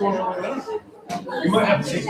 You might have to take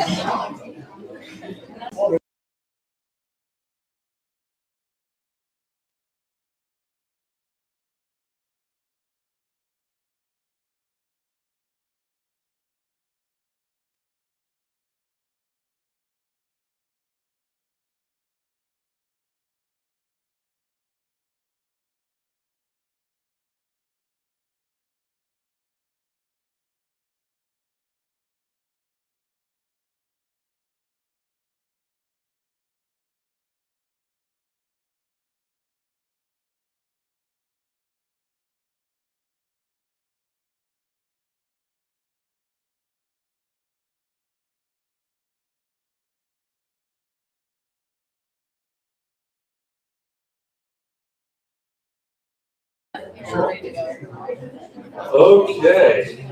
Okay,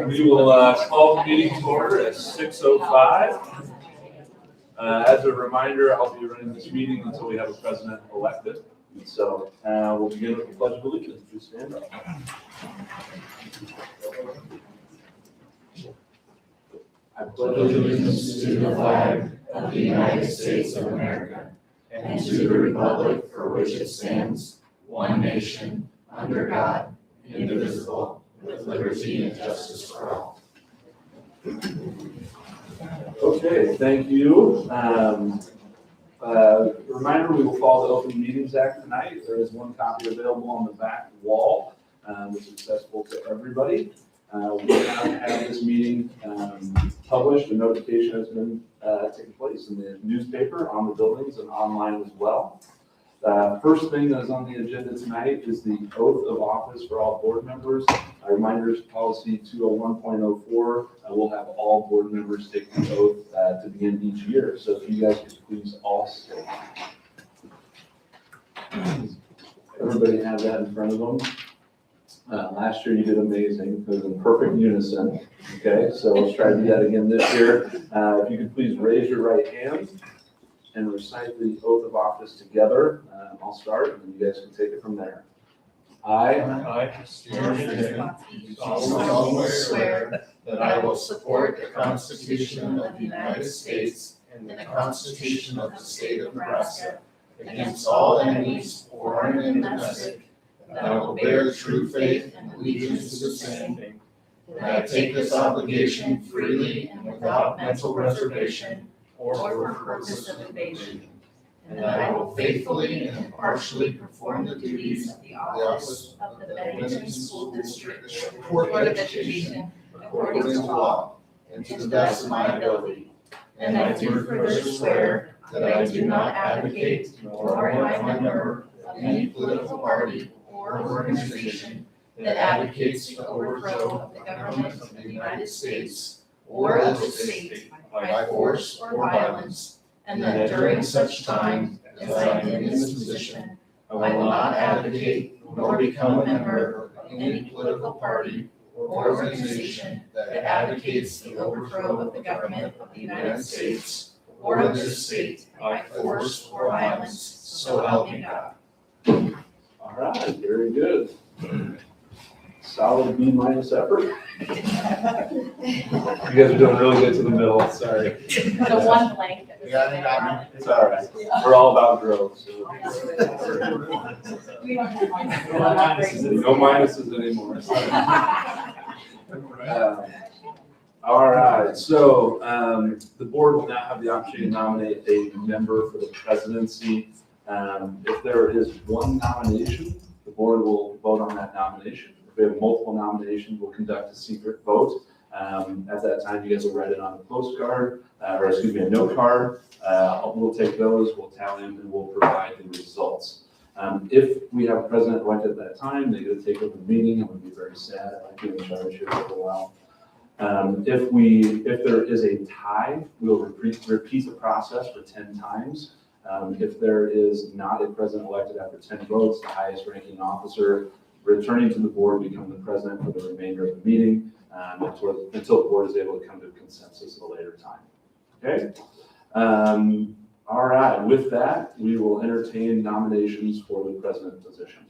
we will call the meeting to order at 6:05. As a reminder, I'll be running this meeting until we have a president elected. So we'll begin with the Pledge of Allegiance. Please stand up. I pledge allegiance to the flag of the United States of America and to the republic for which it stands, one nation, under God, indivisible, with liberty and justice for all. Okay, thank you. Reminder, we will follow the Open Meetings Act tonight. There is one copy available on the back wall, which is accessible to everybody. We have had this meeting published. A notification has been taking place in the newspaper, on the buildings, and online as well. First thing that is on the agenda tonight is the oath of office for all board members. Reminders, policy 201.04 will have all board members take the oath to begin each year. So if you guys could please all stay. Everybody have that in front of them. Last year you did amazing. It was in perfect unison. Okay, so let's try to do that again this year. If you could please raise your right hand and recite the oath of office together. I'll start, and then you guys can take it from there. I, solemnly swear that I will support the Constitution of the United States and the Constitution of the State of Nebraska against all enemies, foreign and domestic, that I will bear true faith and allegiance to the same, that I take this obligation freely and without mental reservation or for purpose of evasion, and that I will faithfully and impartially perform the duties of the office of the Bennington School District Board of Education according to law and to the best of my ability. And I do further swear that I do not advocate nor am I a member of any political party or organization that advocates the overthrow of the government of the United States or of the state by force or violence, and that during such time as I am in this position, I will not advocate nor become a member of any political party or organization that advocates the overthrow of the government of the United States or of this state by force or violence, so help me God. All right, very good. Solid B- effort. You guys are doing really good to the middle. Sorry. The one blank. It's all right. We're all about growth. So. No minuses anymore. All right. So the board will now have the opportunity to nominate a member for the presidency. If there is one nomination, the board will vote on that nomination. If we have multiple nominations, we'll conduct a secret vote. At that time, you guys will write it on a postcard, or excuse me, a note card. We'll take those, we'll tally them, and we'll provide the results. If we have a president elected at that time, they get to take over the meeting. It would be very sad. I might be in charge here for a while. If there is a tie, we'll repeat the process for 10 times. If there is not a president elected after 10 votes, the highest ranking officer returning to the board become the president for the remainder of the meeting until the board is able to come to a consensus at a later time. Okay. All right. With that, we will entertain nominations for the president position.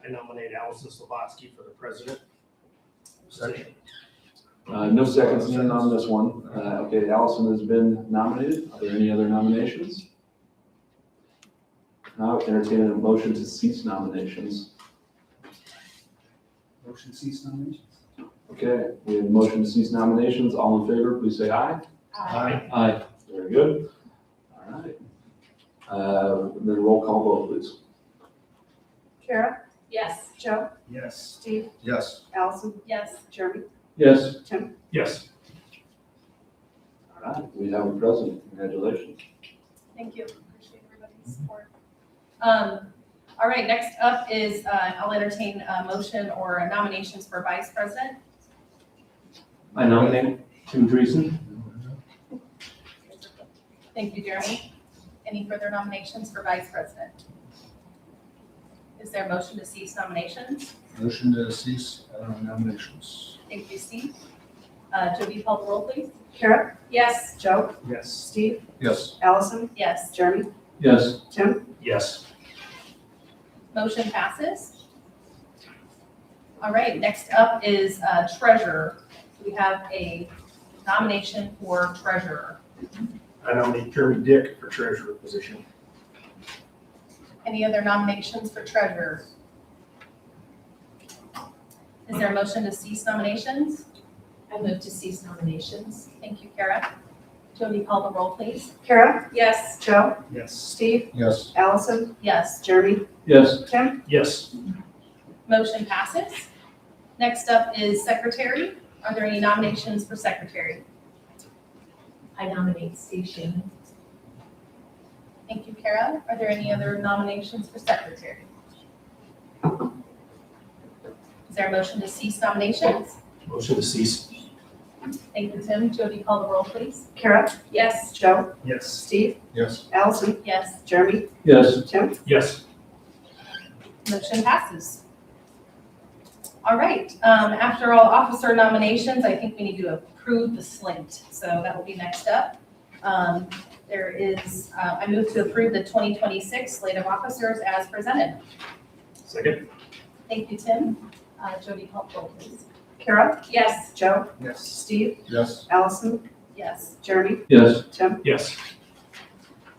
I nominate Allison Slovatsky for the president. Second. No seconds needed on this one. Okay, Allison has been nominated. Are there any other nominations? Now entertain a motion to cease nominations. Motion to cease nominations. Okay, we have a motion to cease nominations. All in favor, please say aye. Aye. Aye. Very good. All right. Then roll call vote, please. Kara, Yes. Joe, Yes. Steve, Yes. Allison, Yes. Jeremy, Yes. Tim. Yes. All right, we have a president. Congratulations. Thank you. Appreciate everybody's support. All right, next up is, I'll entertain a motion or nominations for vice president. I nominate Tim Dreesen. Thank you, Jeremy. Any further nominations for vice president? Is there a motion to cease nominations? Motion to cease nominations. Thank you, Steve. Jody, call the roll, please. Kara, Yes. Joe, Yes. Steve, Yes. Allison, Yes. Jeremy, Yes. Tim. Yes. Motion passes. All right, next up is treasurer. We have a nomination for treasurer. I nominate Jeremy Dick for treasurer position. Any other nominations for treasurer? Is there a motion to cease nominations? I move to cease nominations. Thank you, Kara. Jody, call the roll, please. Kara, Yes. Joe, Yes. Steve, Yes. Allison, Yes. Jeremy, Yes. Tim. Yes. Motion passes. Next up is secretary. Are there any nominations for secretary? I nominate Steve Shannon. Thank you, Kara. Are there any other nominations for secretary? Is there a motion to cease nominations? Motion to cease. Thank you, Tim. Jody, call the roll, please. Kara, Yes. Joe, Yes. Steve, Yes. Allison, Yes. Jeremy, Yes. Tim. Yes. Motion passes. All right, after all officer nominations, I think we need to approve the slate. So that will be next up. There is, I move to approve the 2026 slate of officers as presented. Second. Thank you, Tim. Jody, call the roll, please. Kara, Yes. Joe, Yes. Steve, Yes. Allison, Yes. Jeremy, Yes. Tim. Yes.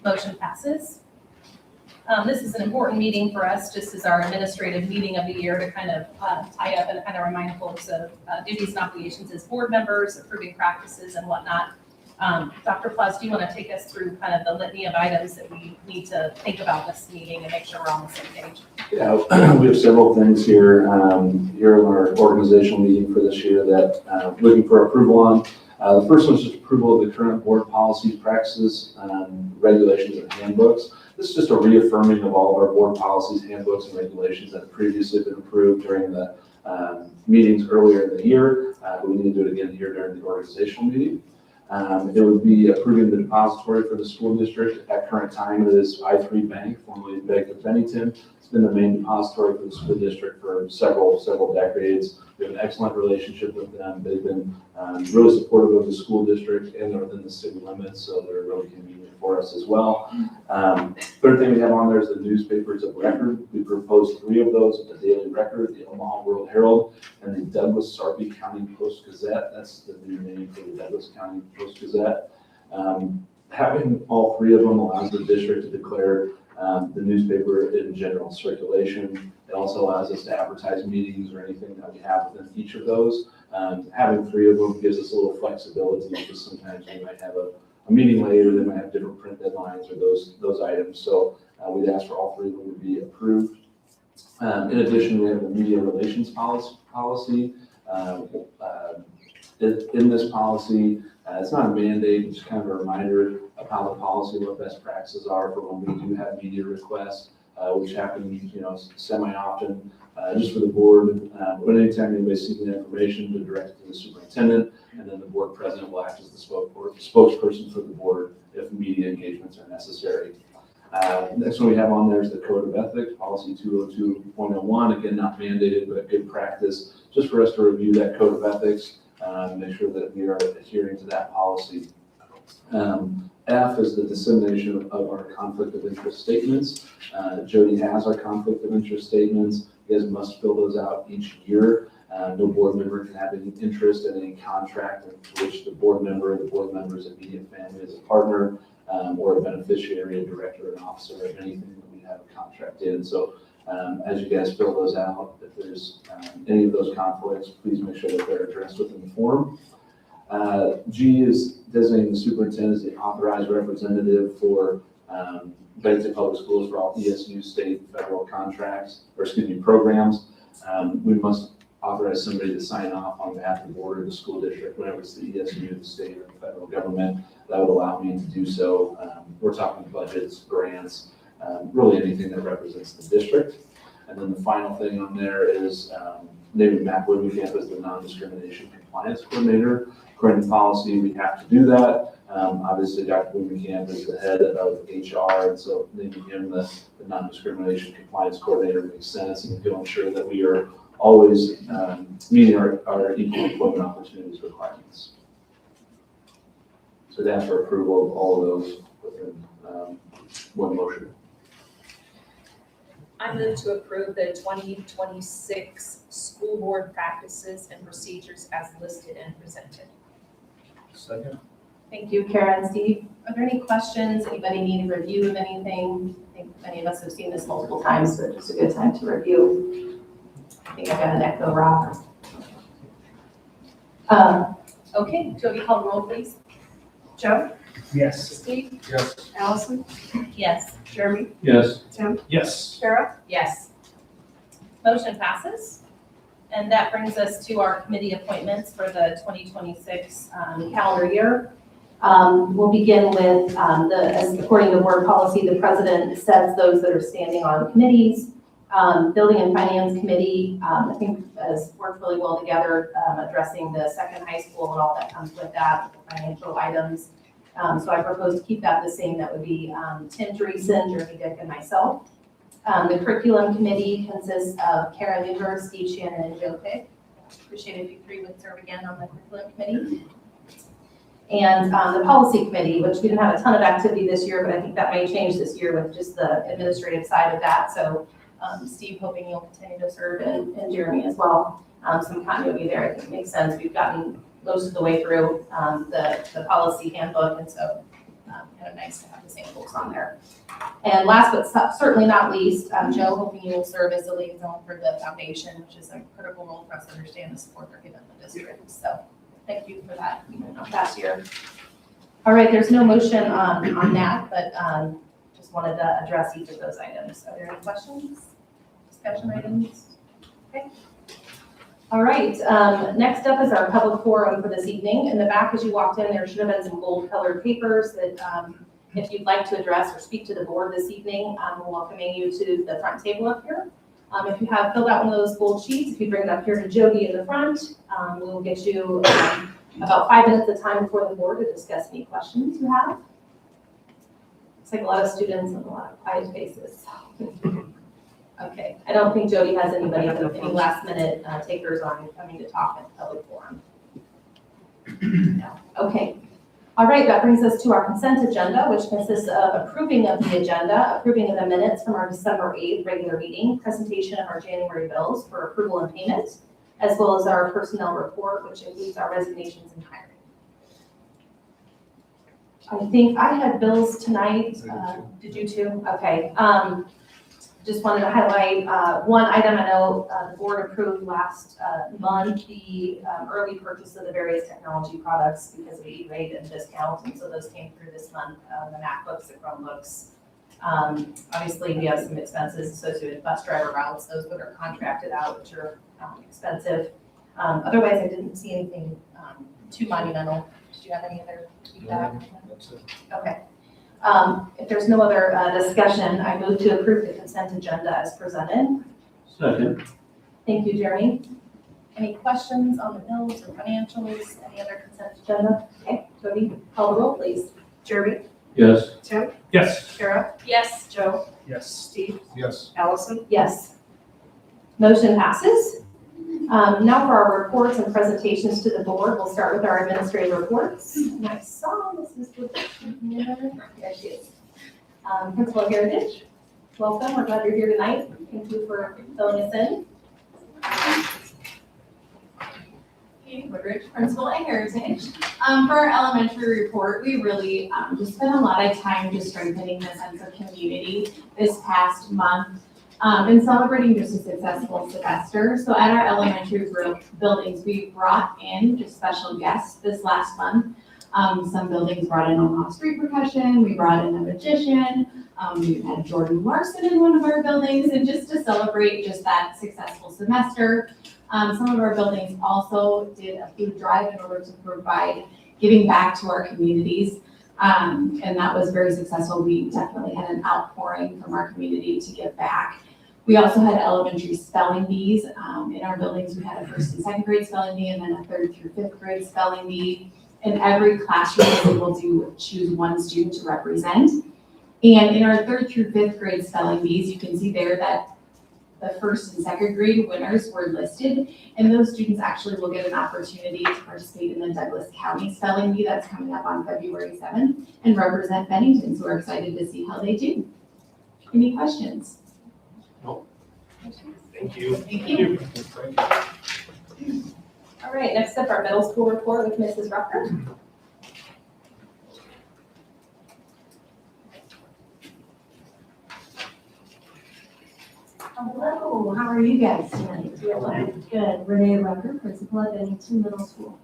Motion passes. This is an important meeting for us, just as our administrative meeting of the year to kind of tie up and kind of remind folks of duties and obligations as board members, approving practices and whatnot. Dr. Plaus, do you want to take us through kind of the litany of items that we need to think about this meeting and make sure we're on the same page? Yeah, we have several things here, here in our organizational meeting for this year that looking for approval on. The first one is just approval of the current board policies, practices, regulations, and handbooks. This is just a reaffirming of all of our board policies, handbooks, and regulations that have previously been approved during the meetings earlier in the year. But we need to do it again here during the organizational meeting. It would be approving the depository for the school district. At current time, it is I3 Bank, formerly Bank of Bennington. It's been the main depository for the school district for several decades. We have an excellent relationship with them. They've been really supportive of the school district and they're within the city limits, so they're really convenient for us as well. Third thing we have on there is the newspapers of record. We proposed 3 of those: the Daily Record, the Omaha World Herald, and the Douglas Sarpy County Post Gazette. That's the new name for the Douglas County Post Gazette. Having all 3 of them allows the district to declare the newspaper in general circulation. It also allows us to advertise meetings or anything that we have within each of those. Having 3 of them gives us a little flexibility because sometimes we might have a meeting later, they might have different print deadlines or those items. So we'd ask for all 3 of them to be approved. In addition, we have the media relations policy. In this policy, it's not a mandate, it's kind of a reminder of how the policy, what best practices are for when we do have media requests, which happen, semi-often, just for the board. But anytime anybody's seeking information, to direct it to the superintendent, and then the board president will act as the spokesperson for the board if media engagements are necessary. Next one we have on there is the Code of Ethics, Policy 202.01. Again, not mandated, but good practice, just for us to review that Code of Ethics, make sure that we are adhering to that policy. F is the dissemination of our conflict of interest statements. Jody has our conflict of interest statements. You guys must fill those out each year. No board member can have any interest in any contract in which the board member, the board member's immediate family is a partner, or a beneficiary, a director, an officer, of anything that we have a contract in. So as you guys fill those out, if there's any of those conflicts, please make sure that they're addressed within the form. G is designating the superintendent as the authorized representative for Bennington Public Schools for all ESU state and federal programs. We must authorize somebody to sign off on behalf of the board or the school district whenever it's the ESU, the state, or the federal government. That would allow me to do so. We're talking budgets, grants, really anything that represents the district. And then the final thing on there is naming Matt Wimkamp as the non-discrimination compliance coordinator. According to policy, we have to do that. Obviously, Dr. Wimkamp is the head of HR, and so naming him the non-discrimination compliance coordinator makes sense, and he'll ensure that we are always meeting our equal employment opportunities requirements. So that's for approval of all of those within one motion. I move to approve the 2026 school board practices and procedures as listed and presented. Second. Thank you, Kara and Steve. Are there any questions? Anybody need a review of anything? I think many of us have seen this multiple times, but just a good time to review. I think I got an echo, Rob. Okay, Jody, call the roll, please. Joe? Yes. Steve? Yes. Allison? Yes. Jeremy? Yes. Tim? Yes. Kara? Yes. Motion passes. And that brings us to our committee appointments for the 2026 calendar year. We'll begin with as according to board policy, the president sets those that are standing on committees. Building and Finance Committee, I think has worked really well together, addressing the second high school and all that comes with that, the financial items. So I propose to keep that the same. That would be Tim Dreesen, Jeremy Dick, and myself. The Curriculum Committee consists of Kara Luber, Steve Shannon, and Joe Pick. Appreciate it if you three would serve again on the Curriculum Committee. And the Policy Committee, which we didn't have a ton of activity this year, but I think that may change this year with just the administrative side of that. So Steve, hoping you'll continue to serve, and Jeremy as well. Some continuity there, I think makes sense. We've gotten most of the way through the policy handbook, and so kind of nice to have the same folks on there. And last but certainly not least, Joe, hoping you will serve as the liaison for the foundation, which is a critical role for us to understand the support they're given the district. So thank you for that, even though past year. All right, there's no motion on that, but just wanted to address each of those items. Are there any questions? Discussion items? Okay. All right, next up is our public forum for this evening. In the back, as you walked in, there should have been some gold-colored papers that if you'd like to address or speak to the board this evening, we're welcoming you to the front table up here. If you have filled out one of those gold sheets, if you bring it up here to Jody in the front, we will get you about 5 minutes of time before the board to discuss any questions you have. Looks like a lot of students and a lot of quiet faces. Okay, I don't think Jody has anybody, any last minute takers on coming to talk at the public forum. No. Okay. All right, that brings us to our consent agenda, which consists of approving of the agenda, approving of the minutes from our December 8th regular meeting, presentation of our January bills for approval and payment, as well as our personnel report, which includes our resignations and hiring. I think I had bills tonight. Did you too? Okay. Just wanted to highlight one item. I know the board approved last month the early purchase of the various technology products because of the E-rate and discount, and so those came through this month. The MacBooks, the Chromebooks. Obviously, we have some expenses associated with bus driver routes, those that are contracted out, which are expensive. Otherwise, I didn't see anything too monumental. Did you have any other feedback? That's it. Okay. If there's no other discussion, I move to approve the consent agenda as presented. Second. Thank you, Jeremy. Any questions on the bills or financials, any other consent agenda? Okay, Jody, call the roll, please. Jeremy? Yes. Tim? Yes. Kara? Yes. Joe? Yes. Steve? Yes. Allison? Yes. Motion passes. Now for our reports and presentations to the board, we'll start with our administrative reports. And I saw Mrs. Wood. There she is. Principal Heritage, welcome. We're glad you're here tonight. Thank you for filling us in. Katie Woodridge, Principal at Heritage. For our elementary report, we really just spent a lot of time just strengthening the sense of community this past month and celebrating just a successful semester. So at our elementary buildings, we brought in just special guests this last month. Some buildings brought in Omaha street percussion, we brought in a magician, we had Jordan Larson in one of our buildings, and just to celebrate just that successful semester. Some of our buildings also did a food drive in order to provide giving back to our communities. And that was very successful. We definitely had an outpouring from our community to give back. We also had elementary spelling bees. In our buildings, we had a first and second grade spelling bee and then a third through fifth grade spelling bee. In every classroom, we will choose one student to represent. And in our third through fifth grade spelling bees, you can see there that the first and second grade winners were listed, and those students actually will get an opportunity to participate in the Douglas County Spelling Bee that's coming up on February 7th and represent Bennington, so we're excited to see how they do. Any questions? Thank you. Thank you. All right, next up, our middle school report with Mrs. Rucker. Hello, how are you guys tonight? Good. Renee Rucker, principal at Bennington Middle School.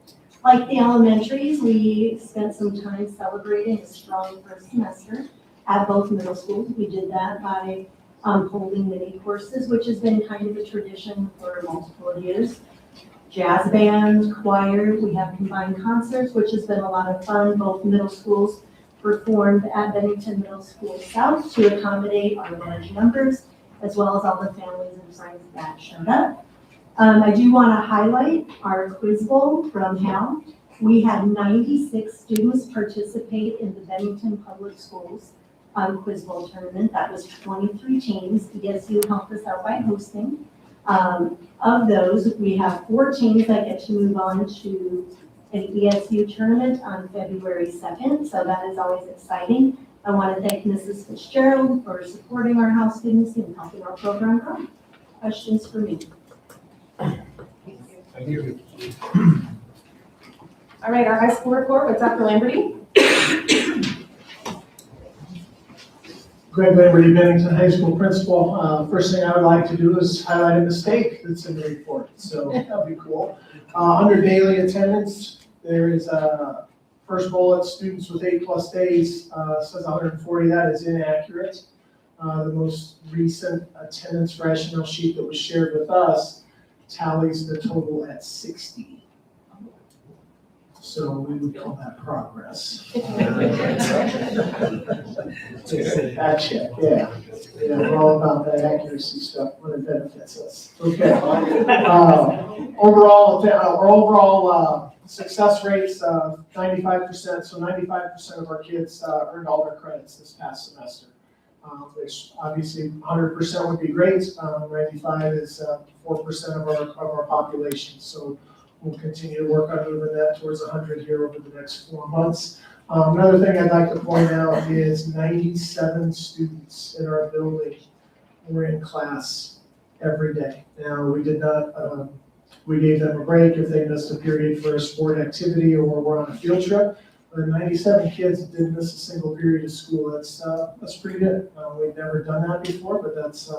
Like the elementaries, we spent some time celebrating a strong first semester at both middle schools. We did that by holding mini courses, which has been kind of a tradition for multiple years. Jazz band, choir, we have combined concerts, which has been a lot of fun. Both middle schools performed at Bennington Middle School South to accommodate our large numbers, as well as all the families and friends that showed up. I do want to highlight our quiz bowl from Hal. We had 96 students participate in the Bennington Public Schools quiz bowl tournament. That was 23 teams. ESU helped us out by hosting. Of those, we have 4 teams that get to move on to an ESU tournament on February 2nd, so that is always exciting. I want to thank Mrs. Fitzgerald for supporting our house students and helping our program grow. Questions for me? Thank you. All right, our high school report with Dr. Lamberty. Greg Lamberty, Bennington High School principal. First thing I would like to do is highlight a mistake that's in the report, so that'll be cool. Under daily attendance, there is a first bullet, students with 8+ days, says 140, that is inaccurate. The most recent attendance rationale sheet that was shared with us tallies the total at 60. So we would call that progress. Gotcha, yeah. Yeah, we're all about that accuracy stuff when it benefits us. Okay. Overall success rates, 95%. So 95% of our kids earned all their credits this past semester, which obviously 100% would be great. 95 is 4% of our population. So we'll continue to work on moving that towards 100 here over the next 4 months. Another thing I'd like to point out is 97 students in our building were in class every day. Now, we did not, we gave them a break if they missed a period for a sport activity or were on a field trip. But 97 kids didn't miss a single period of school. That's pretty good. We've never done that before, but that's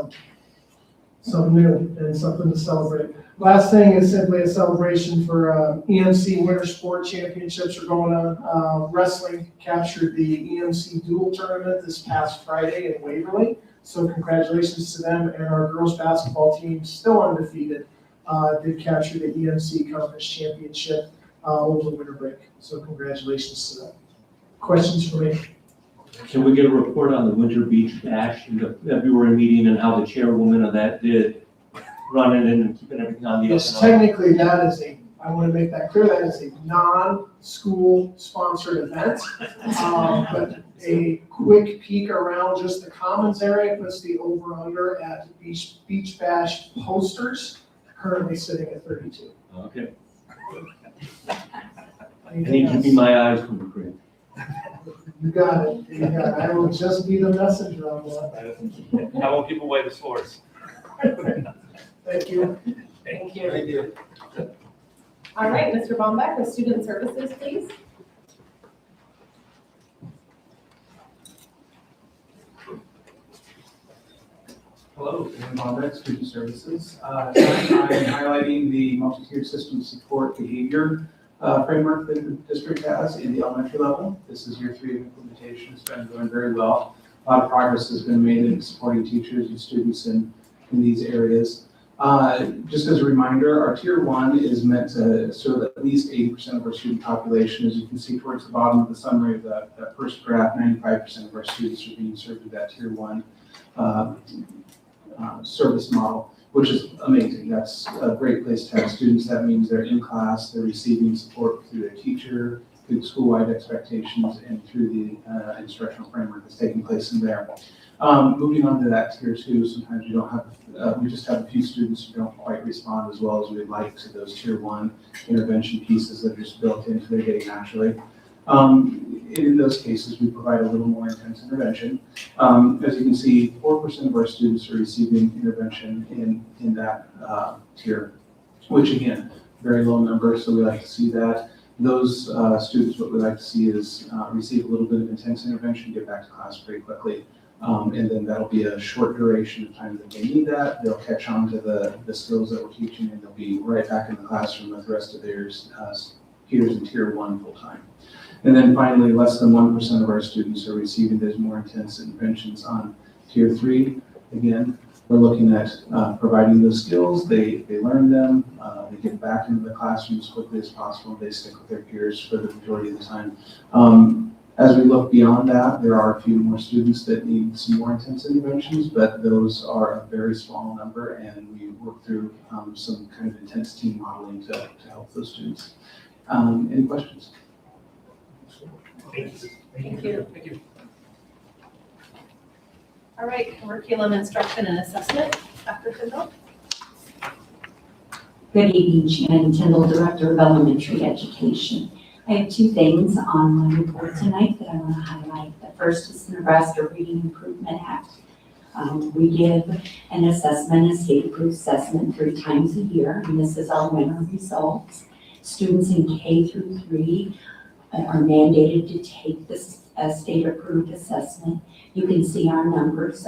something new and something to celebrate. Last thing is simply a celebration for EMC Winter Sport Championships are going on. Wrestling captured the EMC Dual Tournament this past Friday in Waverly. So congratulations to them, and our girls basketball team, still undefeated, did capture the EMC Conference Championship over the winter break. So congratulations to them. Questions for me? Can we get a report on the Winter Beach Bash in the February meeting and how the chairwoman of that did running in and keeping everything on the Yes, up and up? technically that is I want to make that clear, that is a non-school sponsored event. But a quick peek around just the commons area puts the over-under at Beach Bash posters, currently sitting at 32. Okay. I Anything need to else? keep my eyes from the creek. You got it. You got it. I will just be the messenger on that. I won't give away the source. Thank you. Thank you. All right, Mr. Bombeck with Student Services, please. Hello, Dan Bombeck, Student Services. Tonight I'm highlighting the multi-tiered system support behavior framework that the district has in the elementary level. This is year 3 of implementation. It's been going very well. A lot of progress has been made in supporting teachers and students in these areas. Just as a reminder, our tier 1 is meant to serve at least 80% of our student population. As you can see towards the bottom of the summary of that first graph, 95% of our students are being served with that tier 1 service model, which is amazing. That's a great place to have students. That means they're in class, they're receiving support through their teacher, through school-wide expectations, and through the instructional framework that's taking place in there. Moving on to that tier 2, sometimes we don't have, we just have a few students who don't quite respond as well as we'd like to those tier 1 intervention pieces that are just built into their day naturally. In those cases, we provide a little more intense intervention. As you can see, 4% of our students are receiving intervention in that tier, which again, very low number, so we like to see that. Those students, what we like to see is receive a little bit of intense intervention, get back to class pretty quickly. And then that'll be a short duration of time that they need that. They'll catch on to the skills that we're teaching, and they'll be right back in the classroom with the rest of their peers in tier 1 full time. And then finally, less than 1% of our students are receiving those more intense interventions on tier 3. Again, we're looking at providing those skills. They learn them, they get back into the classroom as quickly as possible. They stick with their peers for the majority of the time. As we look beyond that, there are a few more students that need some more intense interventions, but those are a very small number, and we work through some kind of intense team modeling to help those students. Any questions? Thank you. All right, curriculum instruction and assessment, Dr. Tyndall. Good evening, Shannon Tyndall, Director of Elementary Education. I have 2 things on my report tonight that I want to highlight. The first is the Nebraska Reading Improvement Act. We give an assessment, a state-approved assessment 3 times a year, and this is our winter results. Students in K through 3 are mandated to take this state-approved assessment. You can see our numbers.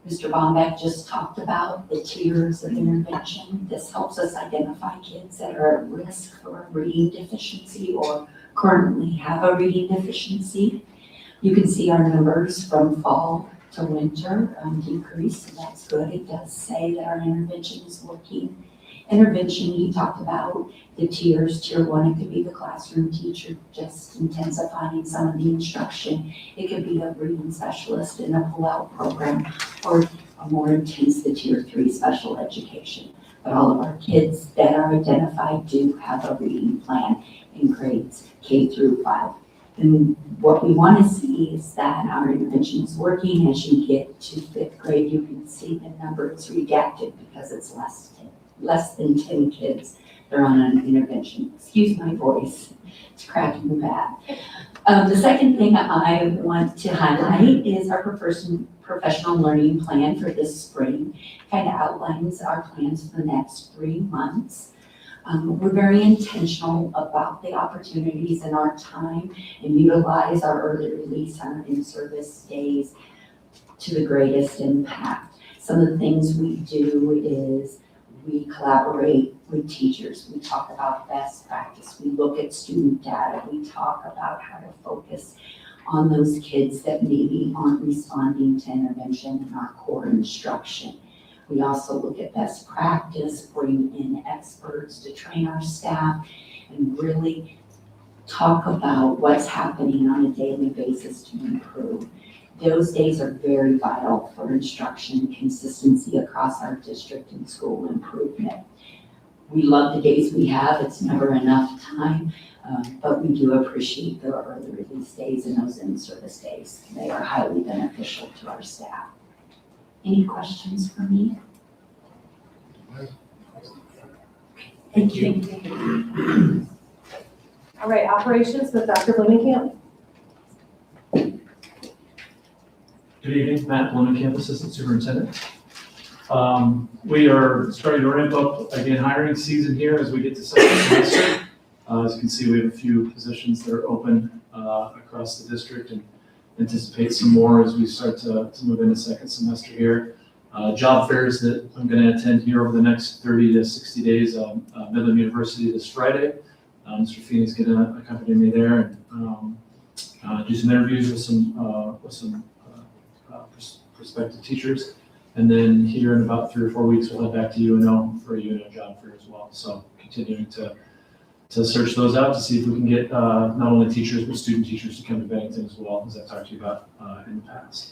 Mr. Bombeck just talked about the tiers of intervention. This helps us identify kids that are at risk for a reading deficiency or currently have a reading deficiency. You can see our numbers from fall to winter decrease, so that's good. It does say that our intervention is working. Intervention, he talked about the tiers. Tier 1, it could be the classroom teacher just intensifying some of the instruction. It could be a reading specialist in a pull-out program, or a more intense, the tier 3 special education. But all of our kids that are identified do have a reading plan in grades K through 5. And what we want to see is that our intervention is working. As you get to 5th grade, you can see the number is redacted because it's less than 10 kids that are on an intervention. Excuse my voice, it's cracking bad. The second thing I want to highlight is our professional learning plan for this spring. Kind of outlines our plans for the next 3 months. We're very intentional about the opportunities in our time and utilize our early release and our in-service days to the greatest impact. Some of the things we do is we collaborate with teachers. We talk about best practice. We look at student data. We talk about how to focus on those kids that maybe aren't responding to intervention in our core instruction. We also look at best practice, bring in experts to train our staff, and really talk about what's happening on a daily basis to improve. Those days are very vital for instruction consistency across our district and school improvement. We love the days we have. It's never enough time, but we do appreciate the early release days and those in-service days. They are highly beneficial to our staff. Any questions for me? Thank you. All right, operations with Dr. Blumenkamp. Good evening, Matt Blumenkamp, Assistant Superintendent. We are starting to ramp up again hiring season here as we get to second semester. As you can see, we have a few positions that are open across the district and anticipate some more as we start to move into second semester here. Job fairs that I'm going to attend here over the next 30 to 60 days. Midland University this Friday. Mr. Feeney's going to accompany me there and do some interviews with some prospective teachers. And then here in about 3 or 4 weeks, we'll head back to UNO for a UNO job fair as well. So continuing to search those out to see if we can get not only teachers, but student teachers to come to Bennington as well, as I've talked to you about in the past.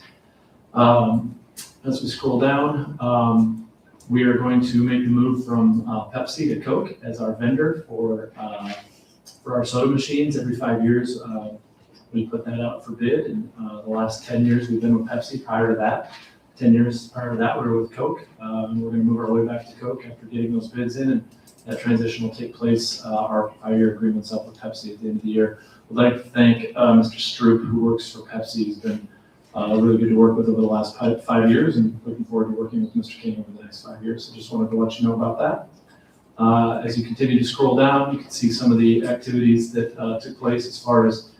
As we scroll down, we are going to make the move from Pepsi to Coke as our vendor for our soda machines. Every 5 years, we put that out for bid. And the last 10 years, we've been with Pepsi. Prior to that, 10 years prior to that, we were with Coke. And we're going to move our way back to Coke after getting those bids in. And that transition will take place. Our 5-year agreement's up with Pepsi at the end of the year. I'd like to thank Mr. Stroop, who works for Pepsi. He's been really good to work with over the last 5 years, and looking forward to working with Mr. King over the next 5 years. So just wanted to let you know about that. As you continue to scroll down, you can see some of the activities that took place as far as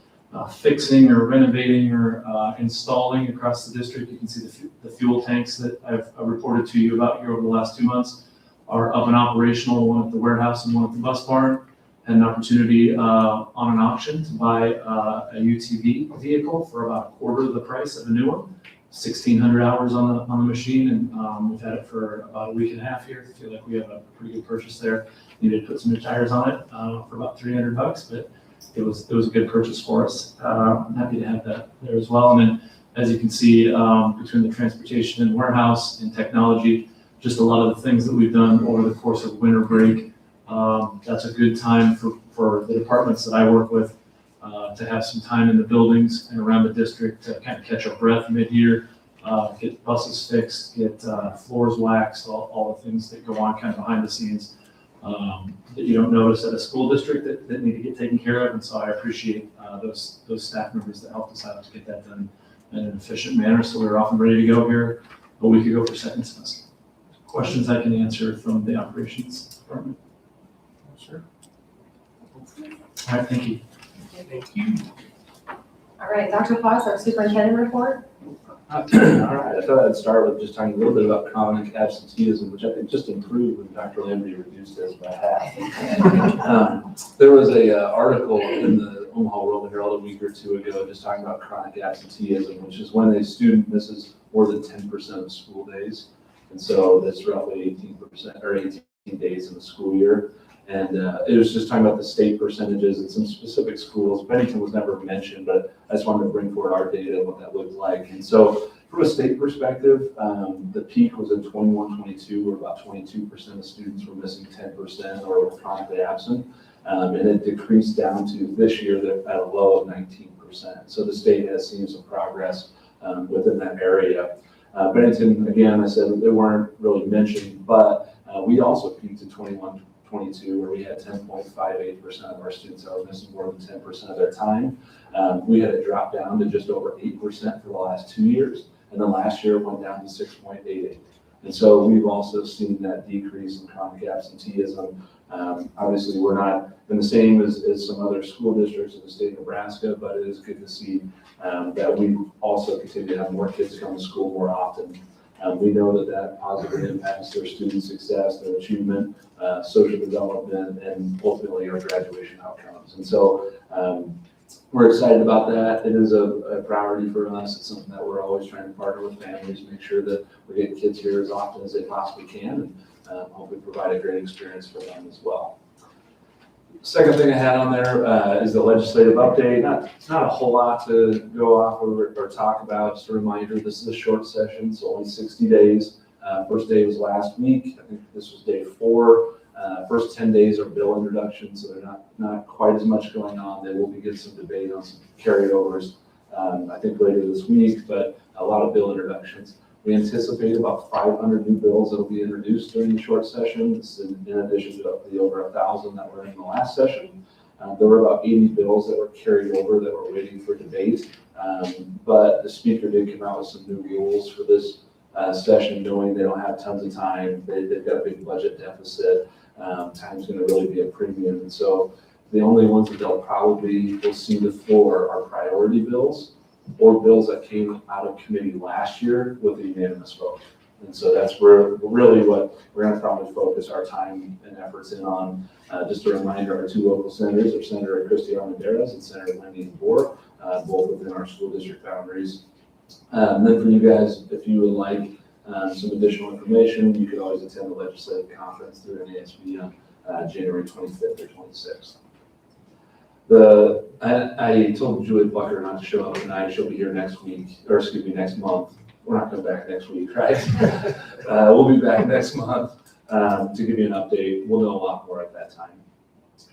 fixing or renovating or installing across the district. You can see the fuel tanks that I've reported to you about here over the last 2 months are up and operational, one at the warehouse and one at the bus barn. Had an opportunity on an auction to buy a UTV vehicle for about a quarter of the price of a new one. 1,600 hours on the machine, and we've had it for about a week and a half here. I feel like we have a pretty good purchase there. Needed to put some new tires on it for about $300, but it was a good purchase for us. I'm happy to have that there as well. And then, as you can see, between the transportation and warehouse and technology, just a lot of the things that we've done over the course of winter break. That's a good time for the departments that I work with to have some time in the buildings and around the district to kind of catch our breath mid-year, get buses fixed, get floors waxed, all the things that go on kind of behind the scenes that you don't notice at a school district that need to get taken care of. And so I appreciate those staff members that helped us out to get that done in an efficient manner. So we were off and ready to go here a week ago for second semester. Questions I can answer from the operations department? Sure. All right, thank you. Thank you. All right, Dr. Fox, our superintendent report. All right, I thought I'd start with just talking a little bit about chronic absenteeism, which I think just improved when Dr. Lamby reduced theirs by half. There was a article in the Omaha World Herald a week or two ago just talking about chronic absenteeism, which is when a student misses more than 10% of school days. And so that's roughly 18% or 18 days in the school year. And it was just talking about the state percentages and some specific schools. Bennington was never mentioned, but I just wanted to bring forward our data and what that looked like. And so from a state perspective, the peak was in 21-22, where about 22% of students were missing 10% or were chronically absent. And it decreased down to this year at a low of 19%. So the state has seen some progress within that area. Bennington, again, I said they weren't really mentioned, but we also peaked in 21-22, where we had 10.58% of our students that were missing more than 10% of their time. We had it drop down to just over 8% for the last 2 years, and then last year it went down to 6.88. And so we've also seen that decrease in chronic absenteeism. Obviously, we're not in the same as some other school districts in the state of Nebraska, but it is good to see that we also continue to have more kids come to school more often. We know that positively impacts their student success, their achievement, social development, and ultimately our graduation outcomes. And so we're excited about that. It is a priority for us. It's something that we're always trying to partner with families, make sure that we're getting kids here as often as they possibly can, and hopefully provide a great experience for them as well. Second thing I had on there is the legislative update. It's not a whole lot to go off or talk about. Just a reminder, this is a short session, so only 60 days. First day was last week. I think this was day 4. First 10 days are bill introductions, so they're not quite as much going on. There will be getting some debate on some carryovers, I think later this week, but a lot of bill introductions. We anticipate about 500 new bills that will be introduced during the short session. This is in addition to the over 1,000 that were in the last session. There were about 80 bills that were carried over that were waiting for debate. But the speaker did come out with some new rules for this session, knowing they don't have tons of time, they've got a big budget deficit. Time's gonna really be a premium, and so the only ones that will see the floor are priority bills or bills that came out of committee last year with a unanimous vote. And so that's where really what we're gonna probably focus our time and efforts in on. Just a reminder, our two local senators are Senator Christie Armendariz and Senator Wendy Bohr, both within our school district boundaries. And then for you guys, if you would like some additional information, you could always attend the legislative conference through NASB on January 25th or 26th. I told Julie Bucker not to show up tonight. She'll be here next week, or excuse me, next month. We're not coming back next week, right? We'll be back next month to give you an update. We'll know a lot more at that time.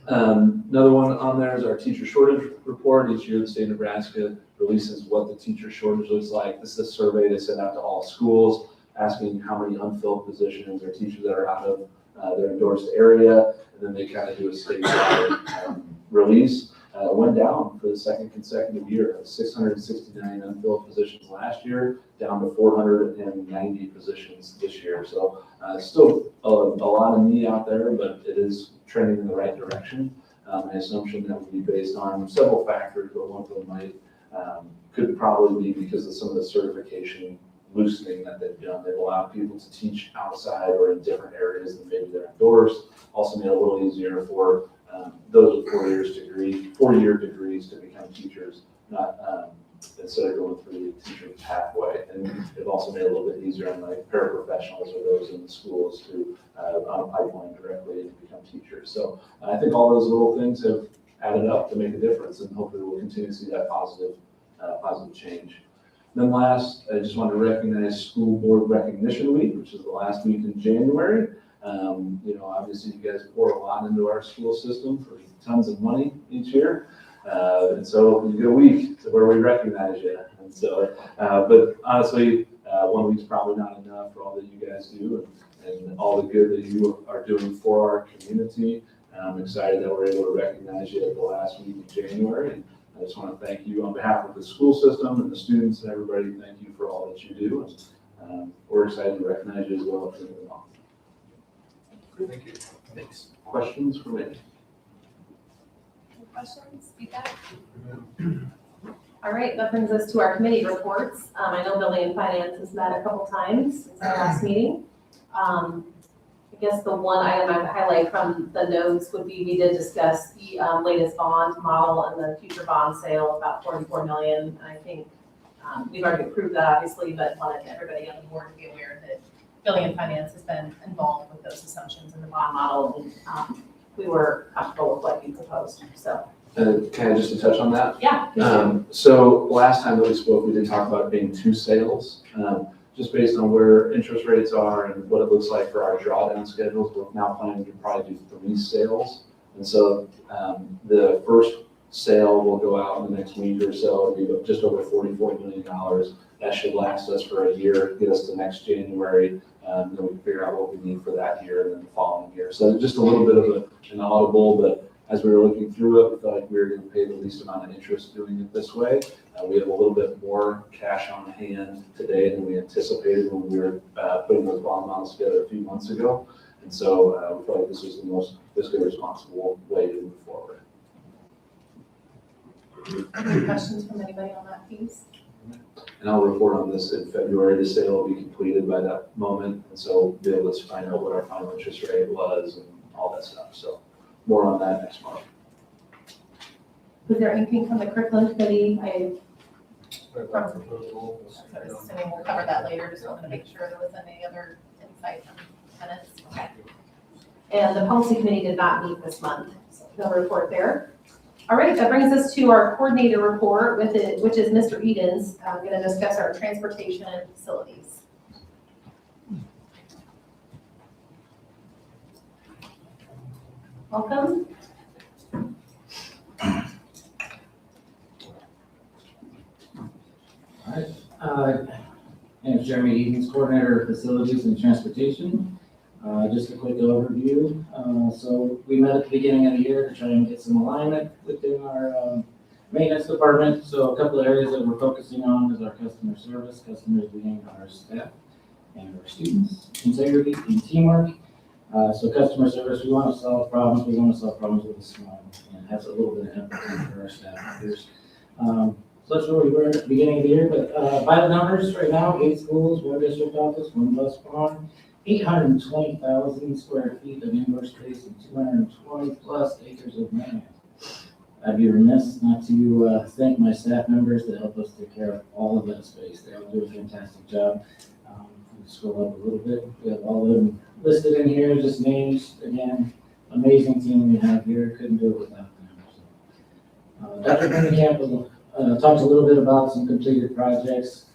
Another one on there is our teacher shortage report. Each year, the state of Nebraska releases what the teacher shortage looks like. This is a survey they send out to all schools, asking how many unfilled positions or teachers that are out of their endorsed area, and then they kind of do a statewide release. Went down for the second consecutive year. 669 unfilled positions last year, down to 490 positions this year. So still a lot of need out there, but it is trending in the right direction. My assumption that would be based on several factors, but one of them could probably be because of some of the certification loosening that they've done. They've allowed people to teach outside or in different areas than maybe they're endorsed. Also made it a little easier for those with 4-year degrees to become teachers, not instead of going through the teacher pathway. And they've also made it a little bit easier on like paraprofessionals or those in the schools to on a pipeline directly to become teachers. So I think all those little things have added up to make a difference, and hopefully we'll continue to see that positive change. Then last, I just want to recognize School Board Recognition Week, which is the last week in January. Obviously you guys pour a lot into our school system for tons of money each year. And so you get a week where we recognize you. And so, but honestly, 1 week's probably not enough for all that you guys do and all the good that you are doing for our community. I'm excited that we're able to recognize you at the last week of January. And I just want to thank you on behalf of the school system and the students and everybody. Thank you for all that you do. And we're excited to recognize you as well at the end of the month. Thank you. Thanks. Questions for me? Questions, feedback? All right, that brings us to our committee reports. I know Building and Finance has met a couple times since our last meeting. I guess the one item I would highlight from the notes would be we did discuss the latest bond model and the future bond sale, about $44 million. And I think we've already approved that, obviously, but wanted everybody on the board to be aware that Building and Finance has been involved with those assumptions in the bond model, and we were comfortable with what you proposed. So, can I just touch on that? Yeah. So last time that we spoke, we did talk about it being 2 sales. Just based on where interest rates are and what it looks like for our drawdown schedules, we're now planning to probably do 3 sales. And so the first sale will go out in the next week or so. It'll be just over $44 million. That should last us for a year, get us to next January. Then we can figure out what we need for that year and then the following year. So just a little bit of an audible, but as we were looking through it, we felt like we were going to pay the least amount of interest doing it this way. We have a little bit more cash on hand today than we anticipated when we were putting those bond models together a few months ago. And so we felt like this was the most fiscally responsible way to move forward. Any questions from anybody on that piece? And I'll report on this in February. The sale will be completed by that moment. And so we'll be able to find out what our final interest rate was and all that stuff. So more on that next month. Was there anything from the curriculum committee? I was assuming we'll cover that later. Just wanted to make sure there was any other insight from tenants. Okay. And the policy committee did not meet this month, so no report there. All right, that brings us to our coordinator report which is Mr. Edens. I'm going to discuss our transportation and facilities. Welcome. All right. My name is Jeremy Edens, Coordinator of Facilities and Transportation. Just a quick overview. So we met at the beginning of the year to try and get some alignment within our maintenance department. So a couple of areas that we're focusing on is our customer service, customers being our staff. and our students, integrity and teamwork. So customer service, we want to solve problems with a smile, and has a little bit of empathy for our staff members. So that's where we were at the beginning of the year, but by the numbers right now, 8 schools, 1 district office, 1 bus barn, 820,000 square feet of indoor space and 220 plus acres of land. I'd be remiss not to thank my staff members that help us take care of all of that space. They all do a fantastic job. Scroll up a little bit, we have all of them listed in here, just names. Again, amazing team we have here, couldn't do it without them. Dr. Campbell talked a little bit about some completed projects.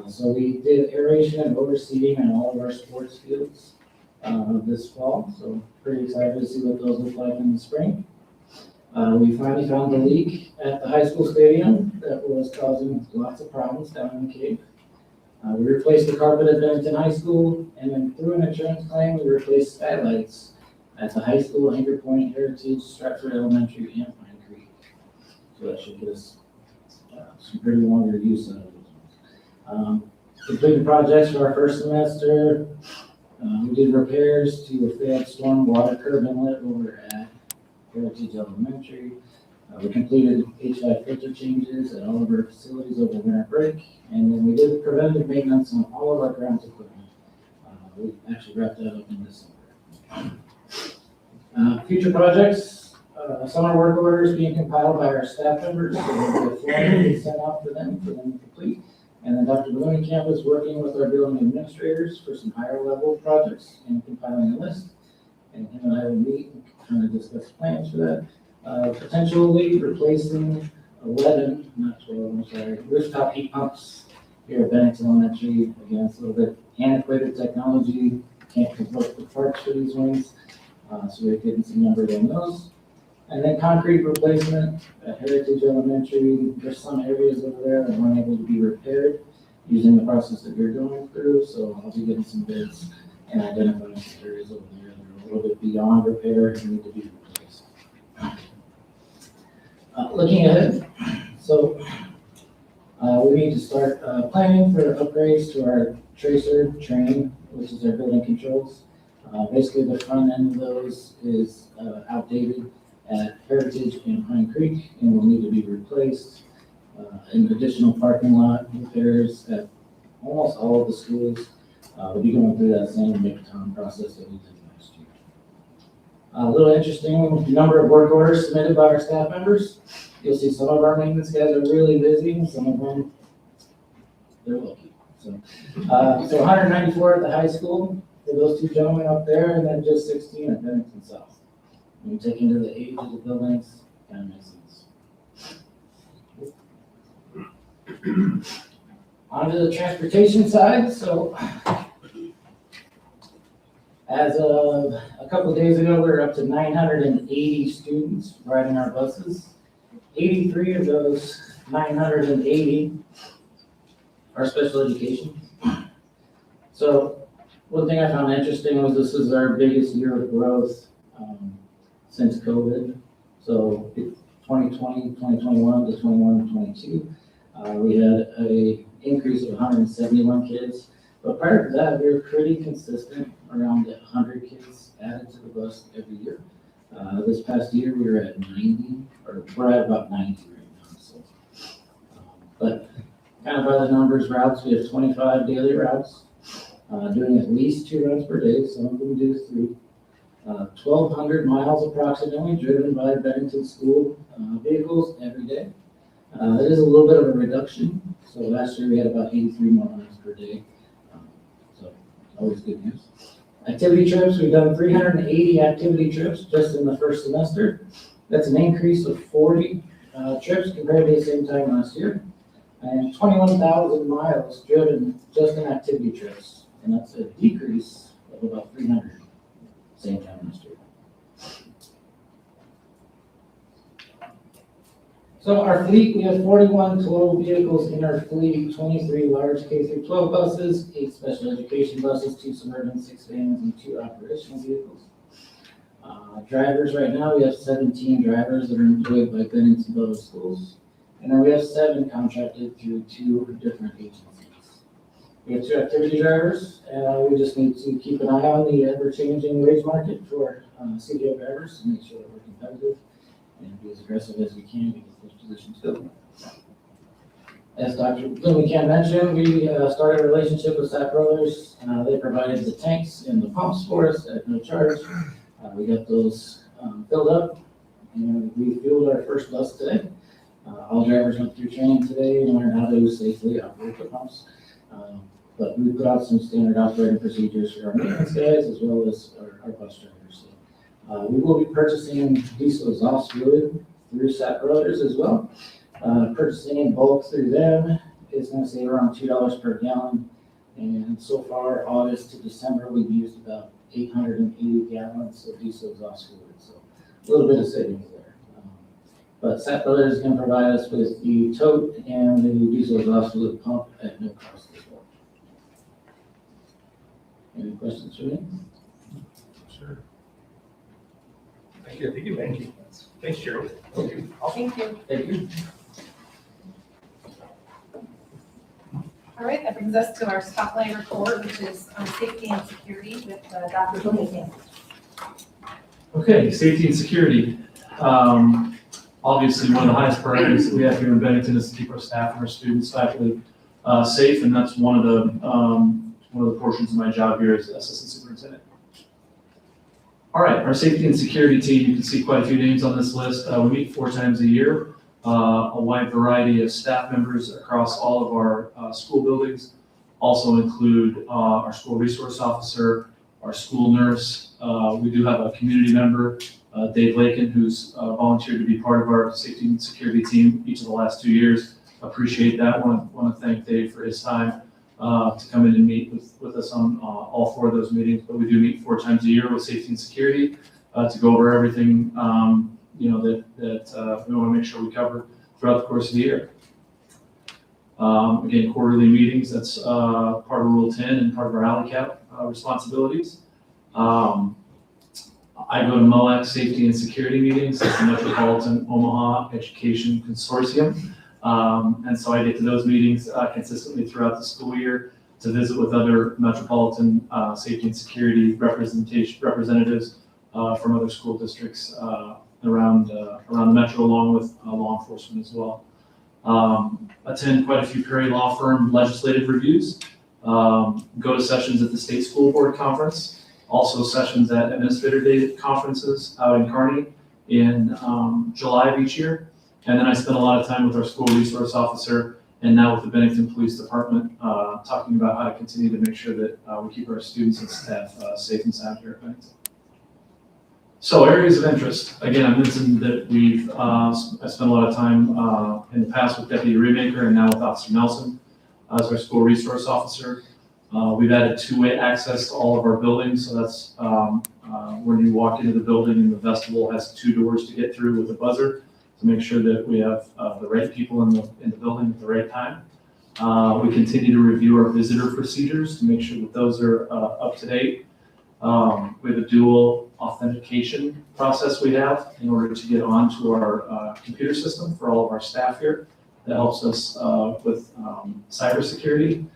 So we did aeration and overseeding on all of our sports fields this fall, so pretty excited to see what those look like in the spring. We finally found the leak at the high school stadium that was causing lots of problems down in the cave. We replaced the carpet at Bennington High School, and then through an insurance claim, we replaced skylights at the high school, Anchor Point, Heritage, Stratford Elementary, and Pine Creek. So that should get us some pretty longer use out of those. Completed projects for our first semester. We did repairs to a failed storm water curb inlet over at Heritage Elementary. We completed HVAC filter changes at all of our facilities over winter break, and then we did preventive maintenance on all of our grounds equipment. We actually wrapped that up in December. Future projects, summer work orders being compiled by our staff members, so the form will be sent out for them to complete. And then Dr. Camp is working with our building administrators for some higher level projects and compiling a list. And him and I will meet and kind of discuss plans for that. Potentially replacing 11, not 12, I'm sorry, rooftop heat pumps here at Bennington Elementary. Again, it's a little bit antiquated technology, can't convert the parts for these ones. So we're getting some numbers on those. And then concrete replacement at Heritage Elementary. There's some areas over there that weren't able to be repaired using the process that you're going through. So I'll be getting some bids and identifying some areas over there that are a little bit beyond repair and need to be replaced. Looking ahead, so we need to start planning for upgrades to our tracer training, which is our building controls. Basically, the front end of those is outdated at Heritage and Pine Creek and will need to be replaced. And additional parking lot repairs at almost all of the schools. We'll be going through that same MICTOM process that we did last year. A little interesting number of work orders submitted by our staff members. You'll see some of our maintenance guys are really busy, and some of them, they're lucky. So 194 at the high school for those 2 gentlemen up there, and then just 16 at Bennington South. When you take into the age of the buildings, kind of makes sense. On to the transportation side. So as of a couple of days ago, we were up to 980 students riding our buses. 83 of those 980 are special education. So one thing I found interesting was this is our biggest year of growth since COVID. So 2020, 2021 to 21 to 22, we had a increase of 171 kids. But prior to that, we were pretty consistent around 100 kids added to the bus every year. This past year, we were at 90, or we're at about 90 right now. So, but kind of by the numbers, routes, we have 25 daily routes, doing at least 2 runs per day. Some of them do 3. 1,200 miles approximately driven by Bennington school vehicles every day. It is a little bit of a reduction. So last year we had about 83 more miles per day. So always good news. Activity trips, we've done 380 activity trips just in the first semester. That's an increase of 40 trips compared to the same time last year. And 21,000 miles driven just in activity trips. And that's a decrease of about 300 same time last year. So our fleet, we have 41 total vehicles in our fleet, 23 large K-12 buses, 8 special education buses, 2 suburban, 6 vans, and 2 operational vehicles. Drivers right now, we have 17 drivers that are employed by Bennington Public Schools. And then we have 7 contracted through 2 different agencies. We have 2 activity drivers, and we just need to keep an eye on the ever-changing wage market for CDL drivers to make sure that we're competitive and be as aggressive as we can to get those positions filled. As Dr. Bloomington mentioned, we started a relationship with Sapp Brothers. They provided the tanks and the pumps for us at no charge. We got those filled up, and we fueled our first bus today. All drivers went through training today and learned how to safely operate the pumps. But we put out some standard operating procedures for our maintenance guys as well as our bus drivers. So, we will be purchasing diesel exhaust fluid through Sapp Brothers as well. Purchasing in bulk through them is going to save around $2 per gallon. And so far, August to December, we've used about 880 gallons of diesel exhaust fluid. So a little bit of savings there. But Sapp Brothers is going to provide us with the tote and the diesel exhaust fluid pump at no cost as well. Any questions for me? Sure. Thank you. Thank you. Thanks, Jerry. Thank you. Thank you. All right, that brings us to our spotlight report, which is on safety and security with Dr. Bloomington. Okay, safety and security. Obviously, one of the highest priorities that we have here in Bennington is to keep our staff and our students, faculty safe, and that's one of the portions of my job here as assistant superintendent. All right, our safety and security team, you can see quite a few names on this list. We meet 4 times a year. A wide variety of staff members across all of our school buildings, also include our school resource officer, our school nurse. We do have a community member, Dave Lakin, who's volunteered to be part of our safety and security team each of the last 2 years. Appreciate that. Want to thank Dave for his time to come in and meet with us on all 4 of those meetings. But we do meet 4 times a year with safety and security to go over everything that we want to make sure we cover throughout the course of the year. Again, quarterly meetings, that's part of Rule 10 and part of our ALICAP responsibilities. I go to MOAC Safety and Security meetings, that's the Metropolitan Omaha Education Consortium. And so I get to those meetings consistently throughout the school year to visit with other metropolitan safety and security representatives from other school districts around the metro, along with law enforcement as well. Attend quite a few Perry Law Firm legislative reviews. Go to sessions at the State School Board Conference, also sessions at Administrator Day conferences out in Kearney in July of each year. And then I spend a lot of time with our school resource officer and now with the Bennington Police Department, talking about how to continue to make sure that we keep our students and staff safe and sound here at Bennington. So areas of interest. Again, I mentioned that I spent a lot of time in the past with Deputy Remaker and now with Officer Nelson as our school resource officer. We've added 2-way access to all of our buildings. So that's when you walk into the building and the vestibule has 2 doors to get through with a buzzer to make sure that we have the right people in the building at the right time. We continue to review our visitor procedures to make sure that those are up to date. We have a dual authentication process we have in order to get onto our computer system for all of our staff here. That helps us with cybersecurity.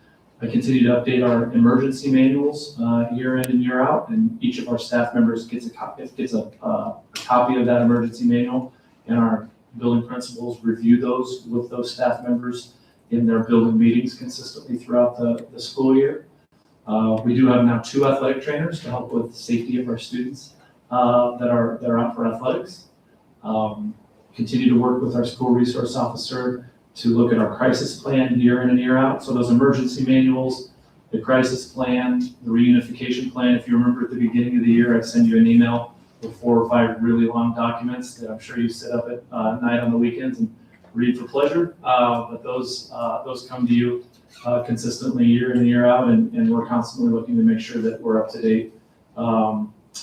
I continue to update our emergency manuals year in and year out, and each of our staff members gets a copy of that emergency manual, and our building principals review those with those staff members in their building meetings consistently throughout the school year. We do have now 2 athletic trainers to help with the safety of our students that are out for athletics. Continue to work with our school resource officer to look at our crisis plan year in and year out. So those emergency manuals, the crisis plan, the reunification plan. If you remember at the beginning of the year, I'd send you an email with 4 or 5 really long documents that I'm sure you sit up at night on the weekends and read for pleasure. But those come to you consistently year in and year out, and we're constantly looking to make sure that we're up to date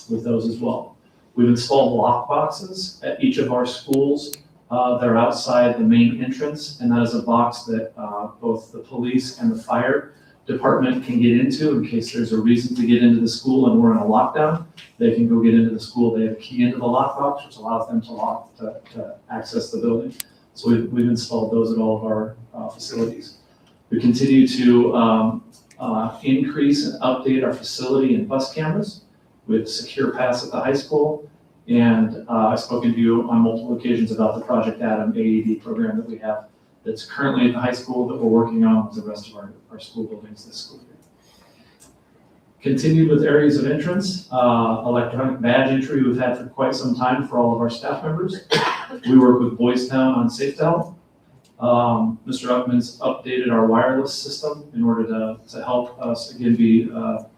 with those as well. We've installed lock boxes at each of our schools that are outside the main entrance, and that is a box that both the police and the fire department can get into in case there's a reason to get into the school and we're in a lockdown. They can go get into the school. They have a key into the lockbox, which allows them to access the building. So we've installed those at all of our facilities. We continue to increase and update our facility and bus cameras with Secure Pass at the high school. And I've spoken to you on multiple occasions about the Project Adam AED program that we have that's currently at the high school that we're working on with the rest of our school buildings this school year. Continued with areas of entrance, electronic badge entry we've had for quite some time for all of our staff members. We work with Boys Town on Safe to Help. Mr. Uckman's updated our wireless system in order to help us again be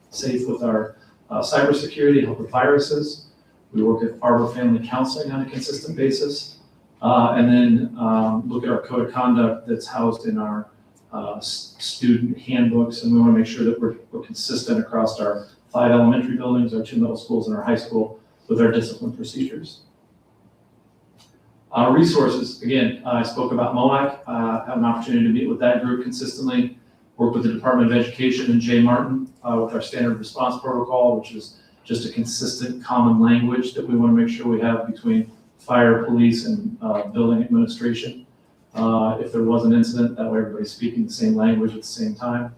safe with our cybersecurity, help with viruses. We work with Arbor Family Counseling on a consistent basis. And then look at our code of conduct that's housed in our student handbooks, and we want to make sure that we're consistent across our 5 elementary buildings, our 2 middle schools, and our high school with our discipline procedures. Resources, again, I spoke about MOAC, have an opportunity to meet with that group consistently, work with the Department of Education and Jay Martin with our standard response protocol, which is just a consistent common language that we want to make sure we have between fire, police, and building administration. If there was an incident, that way everybody's speaking the same language at the same time.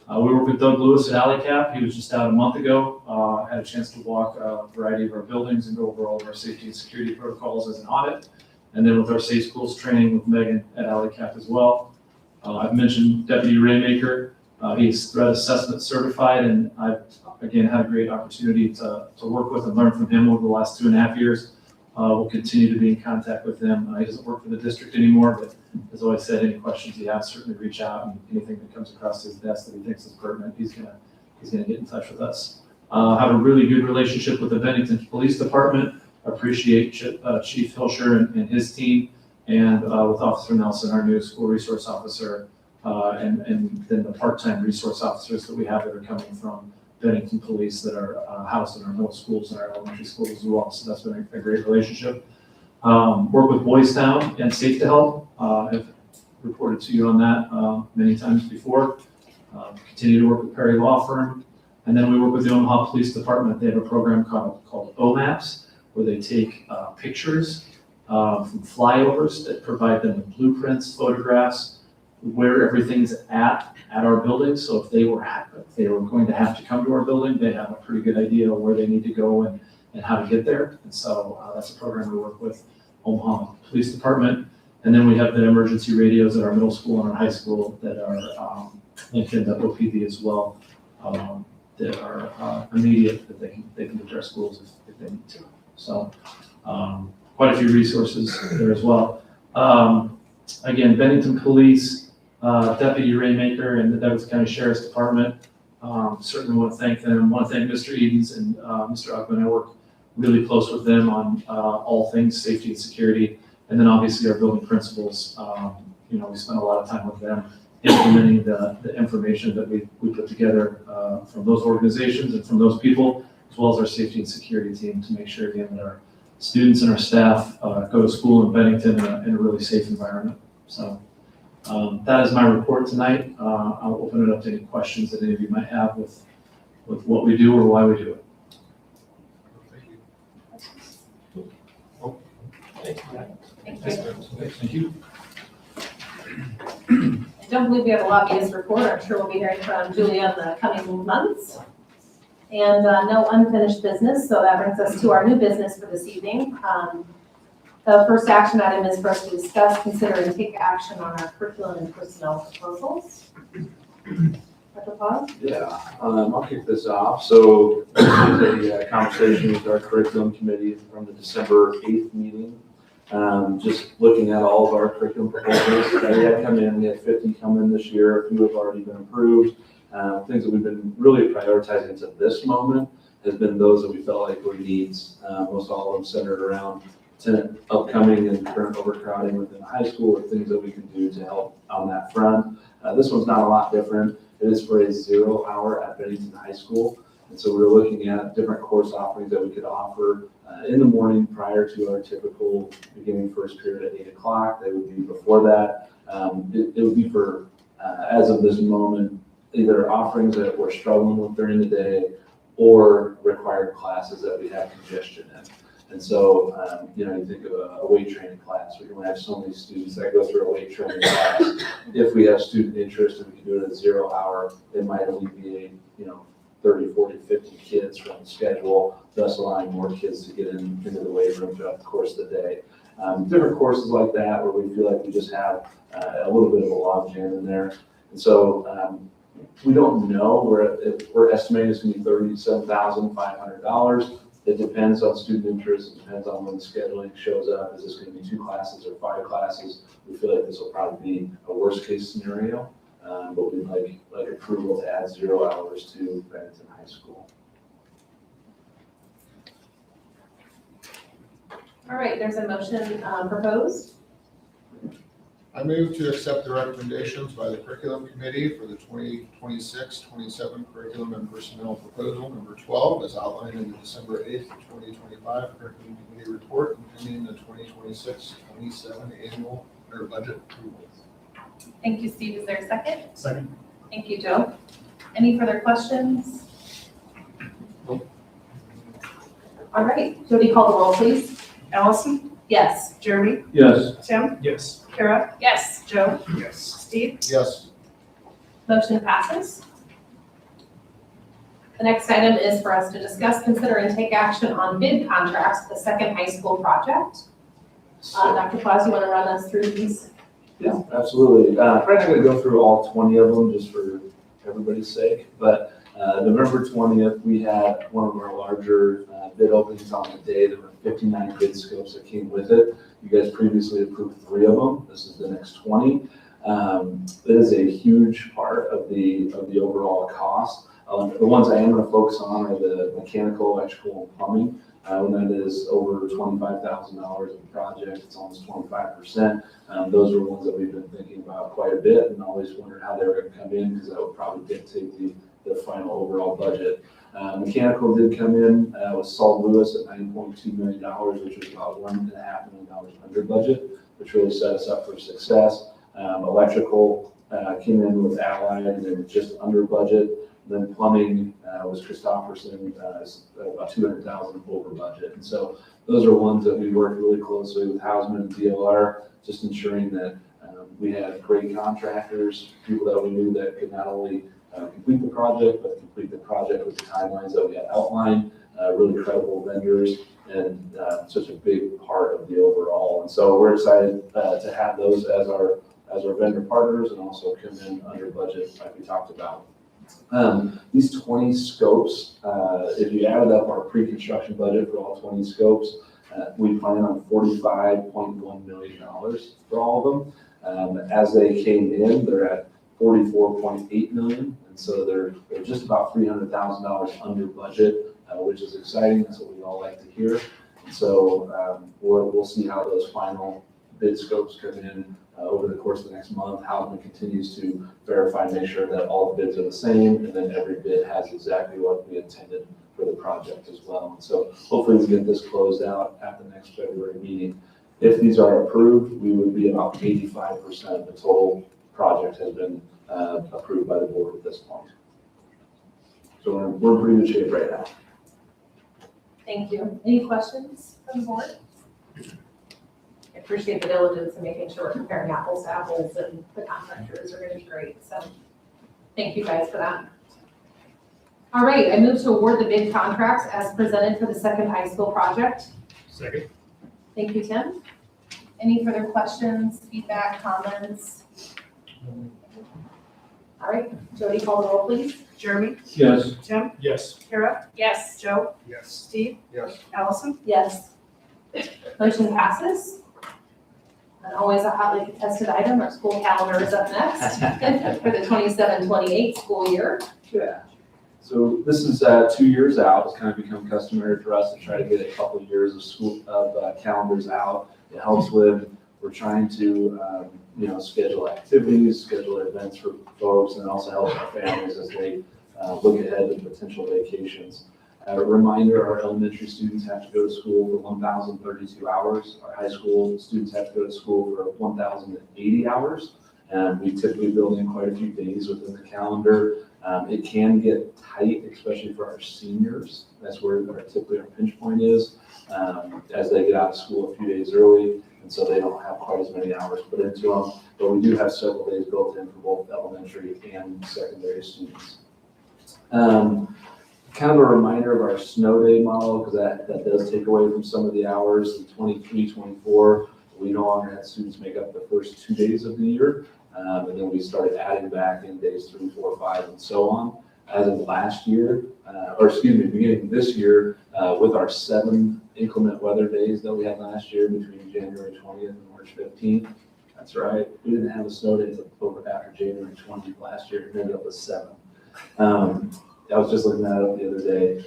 We work with Doug Lewis at AlleyCap. He was just out a month ago, had a chance to walk a variety of our buildings and go over all of our safety and security protocols as an audit. And then with our Safe Schools training with Megan at AlleyCap as well. I've mentioned Deputy Raymaker. He's threat assessment certified, and I've, again, had a great opportunity to work with and learn from him over the last 2.5 years. We'll continue to be in contact with him. He doesn't work for the district anymore, but as always said, any questions you have, certainly reach out, and anything that comes across his desk that he thinks is pertinent, he's gonna get in touch with us. Have a really good relationship with the Bennington Police Department. Appreciate Chief Hilscher and his team, and with Officer Nelson, our new school resource officer, and then the part-time resource officers that we have that are coming from Bennington Police that are housed in our middle schools and our elementary schools as well. So that's been a great relationship. Work with Boys Town and Safe to Help. I've reported to you on that many times before. Continue to work with Perry Law Firm. And then we work with the Omaha Police Department. They have a program called OMAPS, where they take pictures from flyovers that provide them with blueprints, photographs, where everything's at our building. So if they were going to have to come to our building, they have a pretty good idea of where they need to go and how to get there. And so that's a program we work with Omaha Police Department. And then we have the emergency radios at our middle school and our high school that are linked into OPD as well, that are immediate, that they can get to our schools if they need to. So quite a few resources there as well. Again, Bennington Police, Deputy Raymaker, and the Douglas County Sheriff's Department. Certainly want to thank them. Want to thank Mr. Edens and Mr. Uckman. I work really close with them on all things safety and security. And then obviously our building principals, we spend a lot of time with them implementing the information that we put together from those organizations and from those people, as well as our safety and security team, to make sure again that our students and our staff go to school in Bennington in a really safe environment. So that is my report tonight. I'll open it up to any questions that any of you might have with what we do or why we do it. Thank you. Thank you. I don't believe we have a lobbyist report. I'm sure we'll be hearing from Julia in the coming months. And no unfinished business, so that brings us to our new business for this evening. The first action item is for us to discuss, consider, and take action on our curriculum and personnel proposals. Dr. Paz? Yeah, I'll kick this off. So this is a conversation with our curriculum committee from the December 8th meeting. Just looking at all of our curriculum proposals that we had come in. We had 50 come in this year. A few have already been approved. Things that we've been really prioritizing to this moment has been those that we felt like were needs. Most all of them centered around tenant upcoming and current overcrowding within the high school, or things that we can do to help on that front. This one's not a lot different. It is for a 0 hour at Bennington High School. And so we're looking at different course offerings that we could offer in the morning prior to our typical beginning first period at 8 o'clock. They would be before that. It would be for, as of this moment, either offerings that we're struggling with during the day or required classes that we have congestion in. And so, you know, you think of a weight training class, we can only have so many students that go through a weight training class. If we have student interest and we can do it at 0 hour, it might alleviate, you know, 30, 40, 50 kids from the schedule, thus allowing more kids to get into the weight room throughout the course of the day. Different courses like that where we feel like we just have a little bit of a logjam in there. And so we don't know, we're estimating it's gonna be $37,500. It depends on student interest, it depends on when the scheduling shows up. Is this gonna be 2 classes or 5 classes? We feel like this will probably be a worst case scenario, but we'd like approval to add 0 hours to Bennington High School. All right, there's a motion proposed. I move to accept the recommendations by the curriculum committee for the 2026-27 curriculum and personnel proposal number 12 as outlined in the December 8th, 2025 curriculum committee report and pending the 2026-27 annual or budget approval. Thank you, Steve. Is there a second? Second. Thank you, Joe. Any further questions? Nope. All right, Jody, call the roll, please. Allison? Yes. Jeremy? Yes. Tim? Yes. Kara? Yes. Joe? Yes. Steve? Yes. Motion passes. The next item is for us to discuss, consider, and take action on bid contracts for the second high school project. Dr. Claus, you want to run us through these? Yeah, absolutely. Probably not gonna go through all 20 of them just for everybody's sake, but November 20th, we had one of our larger bid openings on the day. There were 59 bid scopes that came with it. You guys previously approved 3 of them. This is the next 20. It is a huge part of the overall cost. The ones I am gonna focus on are the mechanical, electrical, and plumbing. When that is over $25,000 of the project, it's almost 25%. Those are ones that we've been thinking about quite a bit and always wondered how they were gonna come in because that would probably dictate the final overall budget. Mechanical did come in with Salt Lewis at $9.2 million, which was about $1.5 million under budget, which really set us up for success. Electrical came in with Allied and they were just under budget. Then plumbing was Christopherson, about $200,000 over budget. And so those are ones that we worked really closely with Hausman and DLR, just ensuring that we had great contractors, people that we knew that could not only complete the project, but complete the project with the timelines that we had outlined, really credible vendors, and such a big part of the overall. And so we're excited to have those as our vendor partners and also come in under budget like we talked about. These 20 scopes, if you added up our pre-construction budget for all 20 scopes, we plan on $45.1 million for all of them. As they came in, they're at $44.8 million, and so they're just about $300,000 under budget, which is exciting. That's what we all like to hear. And so we'll see how those final bid scopes come in over the course of the next month. Hausman continues to verify and make sure that all the bids are the same, and then every bid has exactly what we intended for the project as well. And so hopefully we get this closed out at the next February meeting. If these are approved, we would be about 85% of the total project has been approved by the board at this point. So we're in pretty good shape right now. Thank you. Any questions from the board? I appreciate the diligence in making sure we're comparing apples to apples, and the contractors are going to be great. So thank you guys for that. All right, I move to award the bid contracts as presented for the second high school project. Second. Thank you, Tim. Any further questions, feedback, comments? All right, Jody, call the roll, please. Jeremy? Yes. Tim? Yes. Kara? Yes. Joe? Yes. Steve? Yes. Allison? Yes. Motion passes. And always a hotly contested item, our school calendar is up next for the 27-28 school year. Yeah. So this is 2 years out. It's kind of become customary for us to try to get a couple of years of school calendars out. It helps with, we're trying to schedule activities, schedule events for folks, and also help our families as they look ahead to potential vacations. A reminder, our elementary students have to go to school for 1,032 hours. Our high school students have to go to school for 1,080 hours. And we typically build in quite a few days within the calendar It can get tight, especially for our seniors. That's where typically our pinch point is, as they get out of school a few days early, and so they don't have quite as many hours put into them. But we do have several days built in for both elementary and secondary students. Kind of a reminder of our snow day model, because that does take away from some of the hours. In 23-24, we no longer had students make up the first 2 days of the year. And then we started adding back in days 3, 4, 5, and so on. As of last year, beginning of this year, with our 7 inclement weather days that we had last year between January 20th and March 15th. That's right, we didn't have a snow day until after January 20th last year. It ended up with 7. I was just looking that up the other day.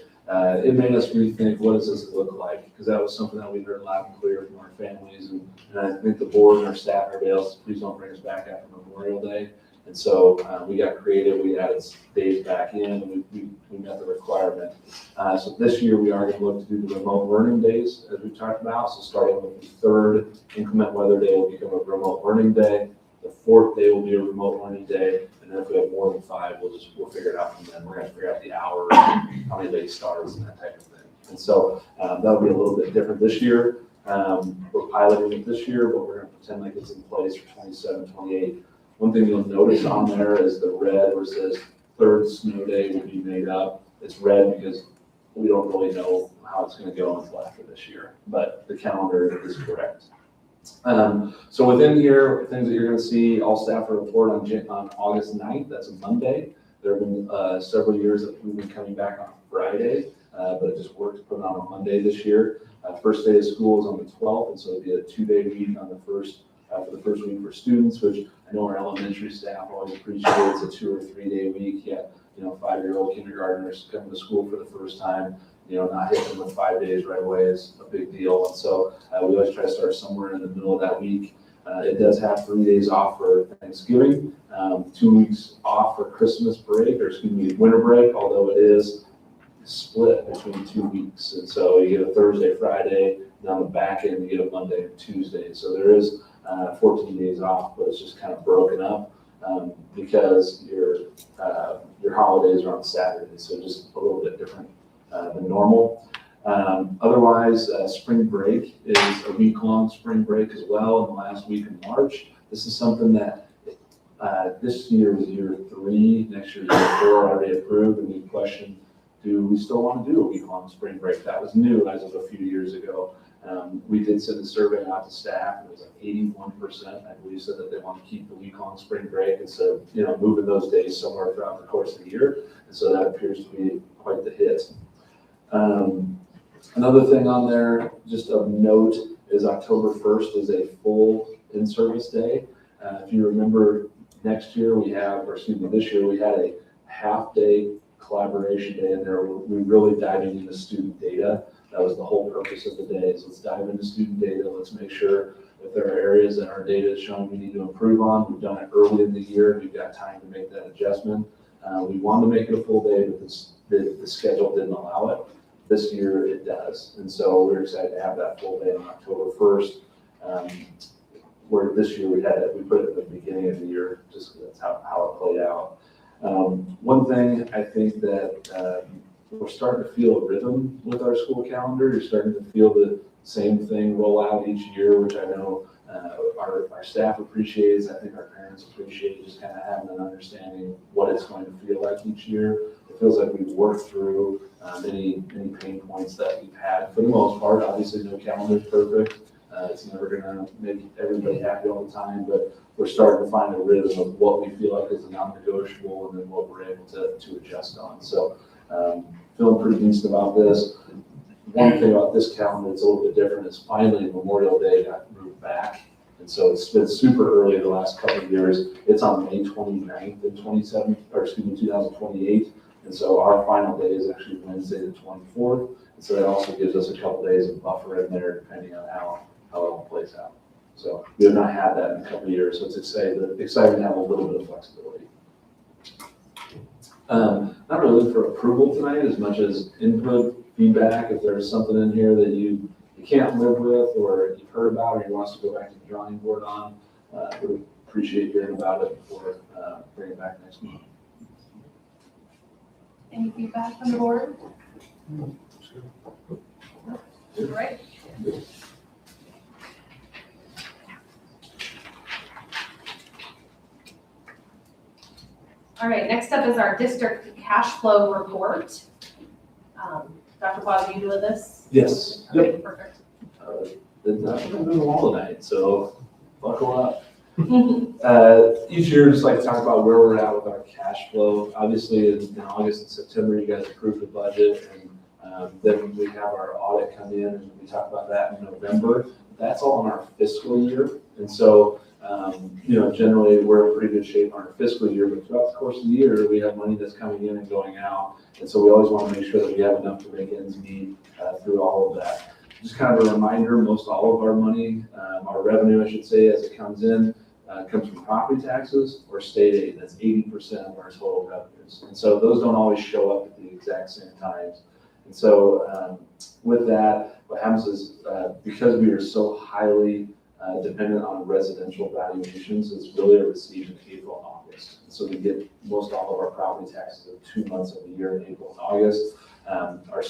It made us rethink, what does this look like? Because that was something that we heard loud and clear from our families, and I think the board and our staff, everybody else, please don't bring us back after Memorial Day. And so we got creative, we added days back in, and we met the requirement. So this year we are going to look to do the remote learning days, as we talked about. So starting with the 3rd inclement weather day will become a remote learning day. The 4th day will be a remote learning day. And then if we have more than 5, we'll figure it out from then. We're going to figure out the hour, how many days starts, and that type of thing. And so that'll be a little bit different this year. We're piloting it this year, but we're going to pretend like it's in place for 27, 28. One thing you'll notice on there is the red where it says 3rd snow day will be made up. It's red because we don't really know how it's going to go until after this year, but the calendar is correct. So within here, things that you're going to see, all staff will report on August 9th. That's a Monday. There have been several years that we've been coming back on Friday, but it just worked to put it on a Monday this year. First day of school is on the 12th, and so it'll be a 2-day week on the first for the first week for students, which I know our elementary staff always appreciates. A 2 or 3 day week. Yeah, 5-year-old kindergartners coming to school for the first time. Not hitting them with 5 days right away is a big deal. And so we always try to start somewhere in the middle of that week. It does have 3 days off for Thanksgiving, 2 weeks off for Christmas break, winter break, although it is split between 2 weeks. And so you get a Thursday, Friday, and on the back end, you get a Monday and Tuesday. So there is 14 days off, but it's just kind of broken up because your holidays are on Saturday. So just a little bit different than normal. Otherwise, spring break is a week-long spring break as well in the last week of March. This is something that this year is year 3, next year is year 4, already approved, and we questioned, do we still want to do a week-long spring break? That was new as of a few years ago. We did send a survey out to staff, and it was like 81%, I believe, said that they want to keep the week-long spring break instead of moving those days somewhere throughout the course of the year. And so that appears to be quite the hit. Another thing on there, just of note, is October 1st is a full in-service day. If you remember, this year we had a half-day collaboration day in there where we really diving into student data. That was the whole purpose of the day, is let's dive into student data. Let's make sure if there are areas that our data is showing we need to improve on. We've done it early in the year. We've got time to make that adjustment. We wanted to make it a full day, but the schedule didn't allow it. This year it does. And so we're excited to have that full day on October 1st. Where this year we put it at the beginning of the year, just because that's how it played out. One thing I think that we're starting to feel a rhythm with our school calendar. You're starting to feel the same thing roll out each year, which I know our staff appreciates. I think our parents appreciate just kind of having an understanding what it's going to feel like each year. It feels like we've worked through many pain points that we've had. For the most part, obviously no calendar is perfect. It's never going to make everybody happy all the time, but we're starting to find a rhythm of what we feel like is a non-negotiable and then what we're able to adjust on. So feeling pretty decent about this. One thing about this calendar that's a little bit different is finally Memorial Day got moved back. And so it's been super early the last couple of years. It's on May 29th and 2028. And so our final day is actually Wednesday the 24th. And so that also gives us a couple days of buffer in there depending on how it all plays out. So we have not had that in a couple of years. So it's exciting to have a little bit of flexibility. Not really looking for approval tonight as much as input, feedback. If there's something in here that you can't live with or you've heard about or you want us to go back to the drawing board on, we appreciate hearing about it before bringing it back next month. Any feedback from the board? All right. All right, next up is our district cash flow report. Dr. Claus, are you doing this? Yes. Okay, perfect. I'm going to do them all tonight, so buckle up. Each year, just like to talk about where we're at with our cash flow. Obviously, in August and September, you guys approved the budget, and then we have our audit come in, and we talk about that in November. That's all in our fiscal year, and so generally we're in pretty good shape on our fiscal year. But throughout the course of the year, we have money that's coming in and going out, and so we always want to make sure that we have enough to make ends meet through all of that. Just kind of a reminder, most all of our money, our revenue, I should say, as it comes in, comes from property taxes or state aid. That's 80% of our total revenues. And so those don't always show up at the exact same times. And so with that, what happens is because we are so highly dependent on residential valuations, it's really a receipt in April and August. And so we get most all of our property taxes in 2 months of the year, in April and August. Our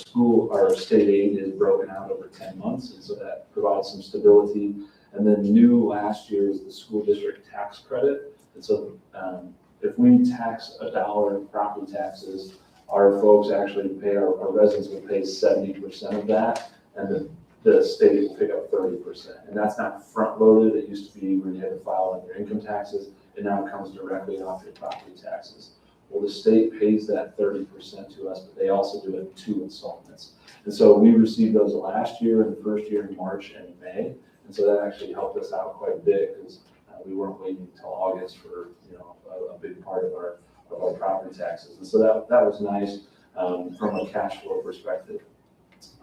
state aid is broken out over 10 months, and so that provides some stability. And then new last year is the school district tax credit. And so if we tax $1 in property taxes, our folks actually pay, our residents will pay 70% of that, and the state will pick up 30%. And that's not front loaded. It used to be where you had to file on your income taxes, and now it comes directly off your property taxes. Well, the state pays that 30% to us, but they also do it in 2 installments. And so we received those last year and the first year in March and May. And so that actually helped us out quite a bit because we weren't waiting until August for a big part of our property taxes. And so that was nice from a cash flow perspective.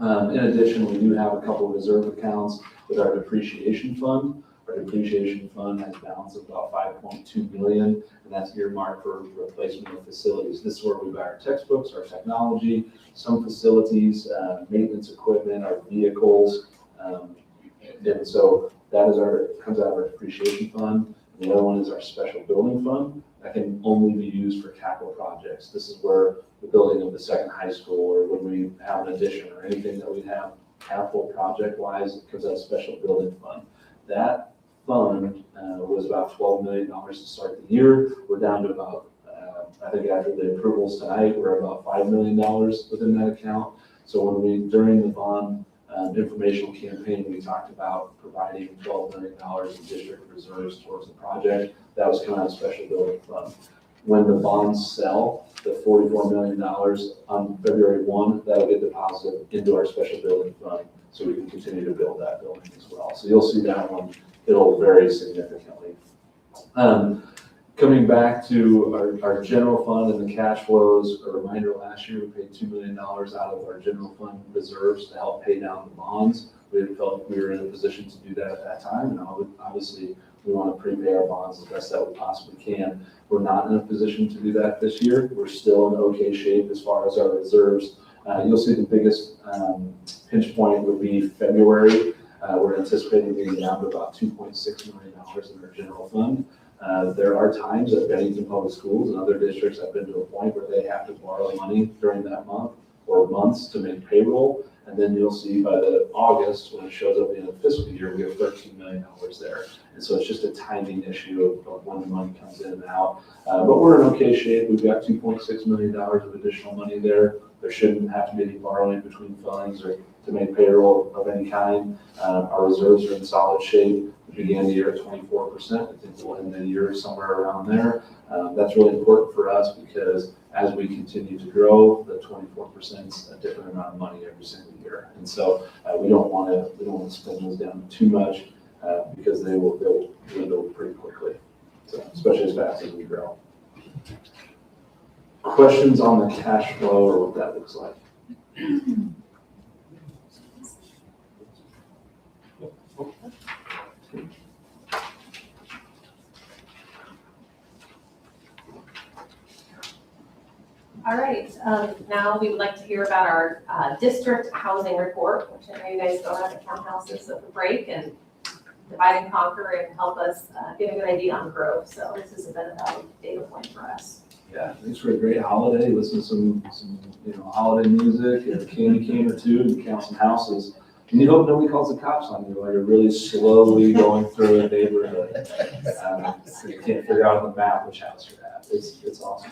In addition, we do have a couple of reserve accounts with our depreciation fund. Our depreciation fund has a balance of about $5.2 million, and that's earmarked for replacement of facilities. This is where we buy our textbooks, our technology, some facilities, maintenance equipment, our vehicles. And so that comes out of our depreciation fund. The other one is our special building fund that can only be used for capital projects. This is where the building of the second high school, or when we have an addition or anything that we have capital project wise, it comes out of special building fund. That fund was about $12 million to start the year. We're down to about, I think after the approvals tonight, we're about $5 million within that account. So during the bond informational campaign, we talked about providing $12 million in district reserves towards the project. That was coming out of special building fund. When the bonds sell, the $44 million on February 1, that'll get deposited into our special building fund so we can continue to build that building as well. So you'll see that one, it'll vary significantly. Coming back to our general fund and the cash flows, a reminder, last year we paid $2 million out of our general fund reserves to help pay down the bonds. We felt we were in a position to do that at that time, and obviously we want to prepay our bonds the best that we possibly can. We're not in a position to do that this year. We're still in okay shape as far as our reserves. You'll see the biggest pinch point would be February. We're anticipating being down to about $2.6 million in our general fund. There are times at Bennington Public Schools and other districts I've been to a point where they have to borrow money during that month or months to make payroll. And then you'll see by the August, when it shows up at the end of the fiscal year, we have $13 million there. And so it's just a timing issue of when the money comes in and out. But we're in okay shape. We've got $2.6 million of additional money there. There shouldn't have to be any borrowing between funds or to make payroll of any kind. Our reserves are in solid shape. We began the year at 24%. I think we'll end the year somewhere around there. That's really important for us because as we continue to grow, the 24% is a different amount of money every single year. And so we don't want to spend those down too much because they'll dwindle pretty quickly, so, especially as fast as we grow. Questions on the cash flow or what that looks like? All right, now we would like to hear about our district housing report, which I know you guys don't have the townhouses at the break and divide and conquer and help us get a good idea on growth. So this is a bit of a data point for us. Yeah, thanks for a great holiday. Listen to some holiday music, and a candy cane or two, and count some houses. And you hope nobody calls the cops on you while you're really slowly going through a neighborhood. So you can't figure out on the map which house you're at. It's awesome.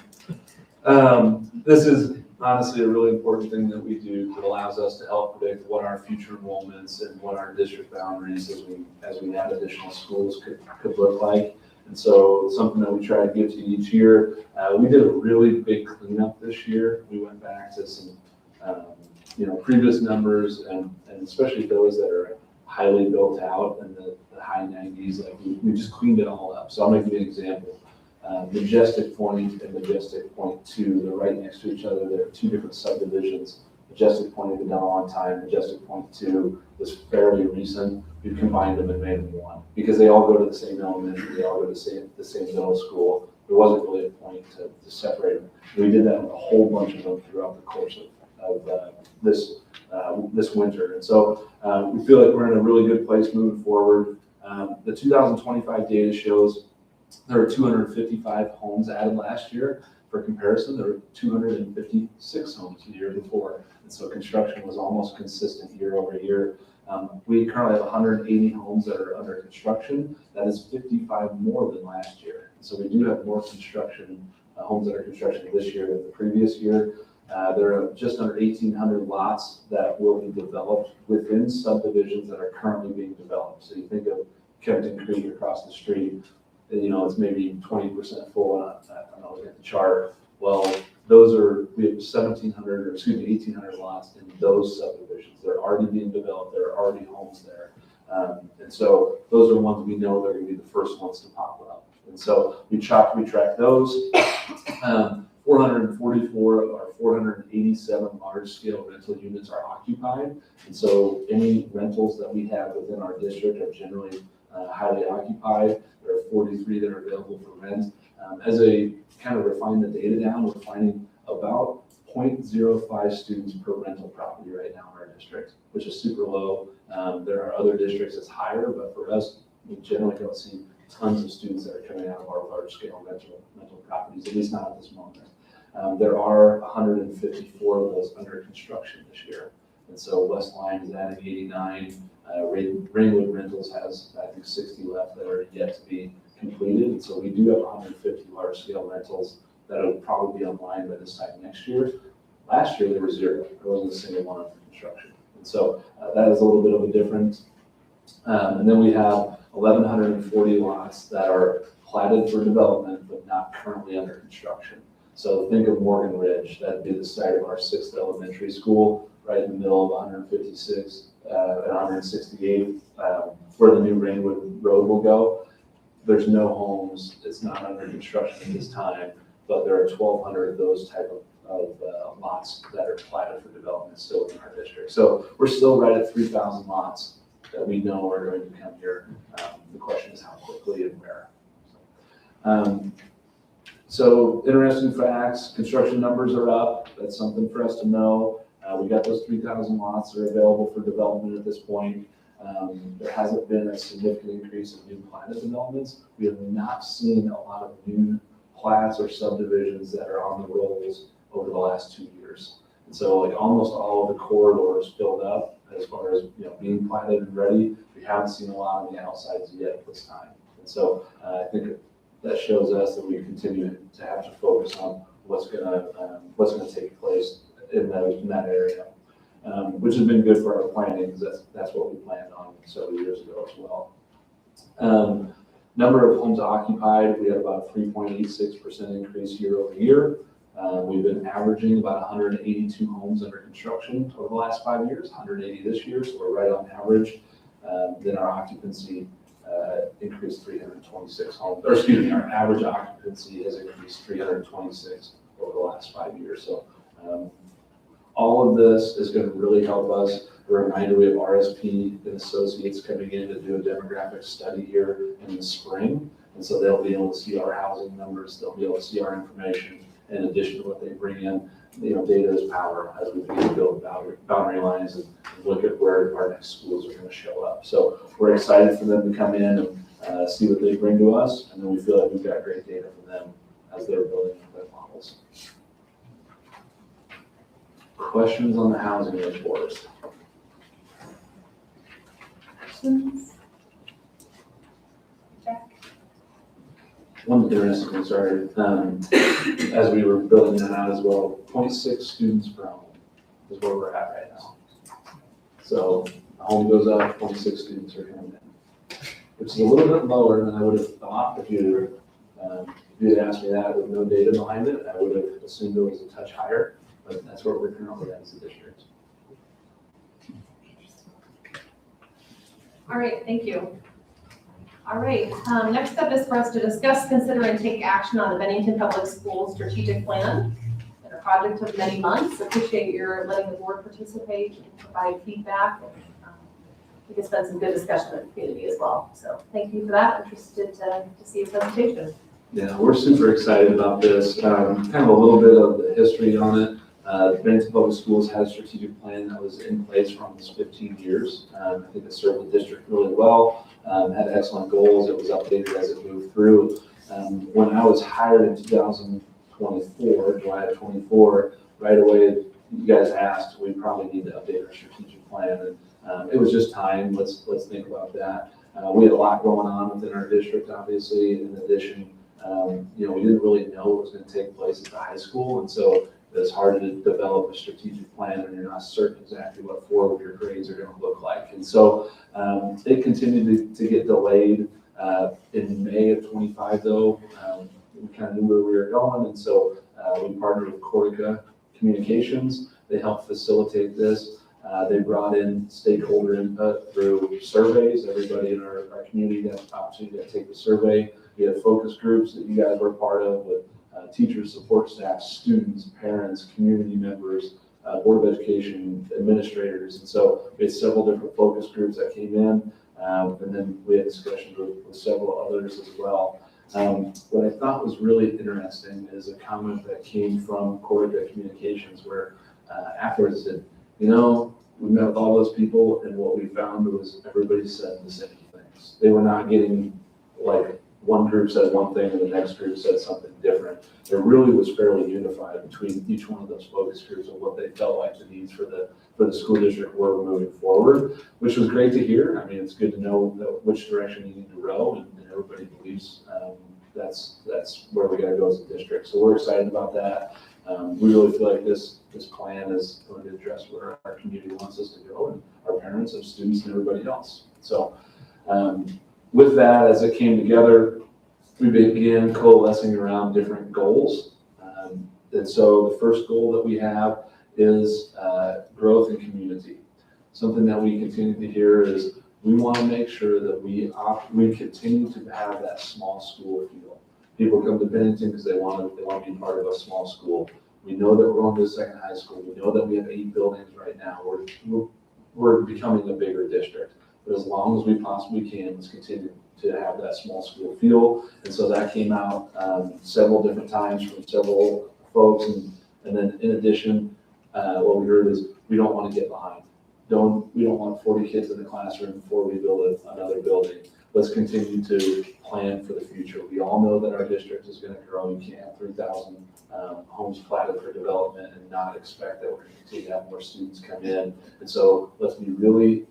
This is honestly a really important thing that we do that allows us to help predict what our future enrollments and what our district boundaries as we add additional schools could look like. And so something that we try to give to you each year. We did a really big cleanup this year. We went back to some previous numbers and especially those that are highly built out in the high 90s. Like we just cleaned it all up. So I'll make you an example. Majestic Point and Majestic Point 2, they're right next to each other. They're two different subdivisions. Majestic Point had been done a long time. Majestic Point 2 was fairly recent. We combined them and made them one because they all go to the same elementary. They all go to the same middle school. There wasn't really a point to separate them. We did that with a whole bunch of them throughout the course of this winter. And so we feel like we're in a really good place moving forward. The 2025 data shows there were 255 homes added last year. For comparison, there were 256 homes the year before. And so construction was almost consistent year over year. We currently have 180 homes that are under construction. That is 55 more than last year. So we do have more construction, homes under construction this year than the previous year. There are just under 1,800 lots that will be developed within subdivisions that are currently being developed. So you think of Kempton Creek across the street, it's maybe 20% full. I'm not looking at the chart. Well, we have 1,800 lots in those subdivisions. They're already being developed. There are already homes there. And so those are ones we know they're going to be the first ones to pop up. And so we track those. 444 of our 487 large-scale rental units are occupied. And so any rentals that we have within our district are generally highly occupied. There are 43 that are available for rent. As I kind of refine the data down, we're finding about 0.05 students per rental property right now in our district, which is super low. There are other districts that's higher, but for us, we generally don't see tons of students that are coming out of our large-scale rental properties, at least not at this moment. There are 154 of those under construction this year. And so West Line is adding 89. Ringwood Rentals has, I think, 60 left that are yet to be completed. And so we do have 150 large-scale rentals that will probably be online by this time next year. Last year, there were 0. There wasn't a single one under construction. And so that is a little bit of a difference. And then we have 1,140 lots that are platted for development, but not currently under construction. So think of Morgan Ridge. That'd be the site of our 6th elementary school, right in the middle of 156 and 168, where the new Ringwood Road will go. There's no homes. It's not under construction at this time, but there are 1,200 of those type of lots that are platted for development still in our district. So we're still right at 3,000 lots that we know are going to come here. The question is how quickly and where. So interesting facts, construction numbers are up. That's something for us to know. We got those 3,000 lots that are available for development at this point. There hasn't been a significant increase in new platted developments. We have not seen a lot of new plats or subdivisions that are on the rolls over the last 2 years. And so like almost all of the corridors filled up as far as being platted and ready. We haven't seen a lot on the outsides yet at this time. And so I think that shows us that we continue to have to focus on what's gonna take place in that area, which has been good for our planning because that's what we planned on several years ago as well. Number of homes occupied, we had about a 3.86% increase year over year. We've been averaging about 182 homes under construction over the last 5 years, 180 this year, so we're right on average. Then our occupancy increased 326 homes, or excuse me, our average occupancy has increased 326 over the last 5 years. So all of this is going to really help us. A reminder, we have RSP and Associates coming in to do a demographic study here in the spring. And so they'll be able to see our housing numbers. They'll be able to see our information in addition to what they bring in. Data is power as we begin to build boundary lines and look at where our next schools are going to show up. So we're excited for them to come in and see what they bring to us. And then we feel like we've got great data for them as they're building their models. Questions on the housing report? One interesting thing, sorry, as we were building that out as well, 0.6 students per home is where we're at right now. So the home goes up, 0.6 students are coming in, which is a little bit lower than I would have thought if you had asked me that with no data behind it. I would have assumed it was a touch higher, but that's where we're currently at as a district. All right, thank you. All right, next up is for us to discuss, consider, and take action on the Bennington Public Schools strategic plan. And a project of many months. Appreciate your letting the board participate and provide feedback. And we can spend some good discussion with the community as well. So thank you for that. Interested to see your presentation. Yeah, we're super excited about this. Kind of a little bit of the history on it. Bennington Public Schools had a strategic plan that was in place for almost 15 years. I think it served the district really well, had excellent goals. It was updated as it moved through. When I was hired in 2024, July of 24, right away, you guys asked, we probably need to update our strategic plan. And it was just time. Let's think about that. We had a lot going on within our district, obviously. In addition, we didn't really know what was going to take place at the high school. And so it's hard to develop a strategic plan when you're not certain exactly what 4 of your grades are going to look like. And so it continued to get delayed. In May of 25, though, we kind of knew where we were going. And so we partnered with Corica Communications. They helped facilitate this. They brought in stakeholder input through surveys. Everybody in our community got the opportunity to take the survey. We had focus groups that you guys were part of with teachers, support staff, students, parents, community members, Board of Education, administrators. And so we had several different focus groups that came in, and then we had discussions with several others as well. What I thought was really interesting is a comment that came from Corica Communications where afterwards it said, we met with all those people and what we found was everybody said the same things. They were not getting like one group said one thing and the next group said something different. It really was fairly unified between each one of those focus groups and what they felt like the needs for the school district were moving forward, which was great to hear. I mean, it's good to know which direction you need to row, and everybody believes that's where we got to go as a district. So we're excited about that. We really feel like this plan is going to address where our community wants us to go, and our parents and students and everybody else. So with that, as it came together, we began coalescing around different goals. And so the first goal that we have is growth in community. Something that we continue to hear is we want to make sure that we continue to have that small school feel. People come to Bennington because they want to be part of a small school. We know that we're going to a second high school. We know that we have 8 buildings right now. We're becoming a bigger district. But as long as we possibly can, let's continue to have that small school feel. And so that came out several different times from several folks. And then in addition, what we heard is we don't want to get behind. We don't want 40 kids in the classroom before we build another building. Let's continue to plan for the future. We all know that our district is going to grow. You can't have 3,000 homes platted for development and not expect that we're going to continue to have more students come in. And so let's be really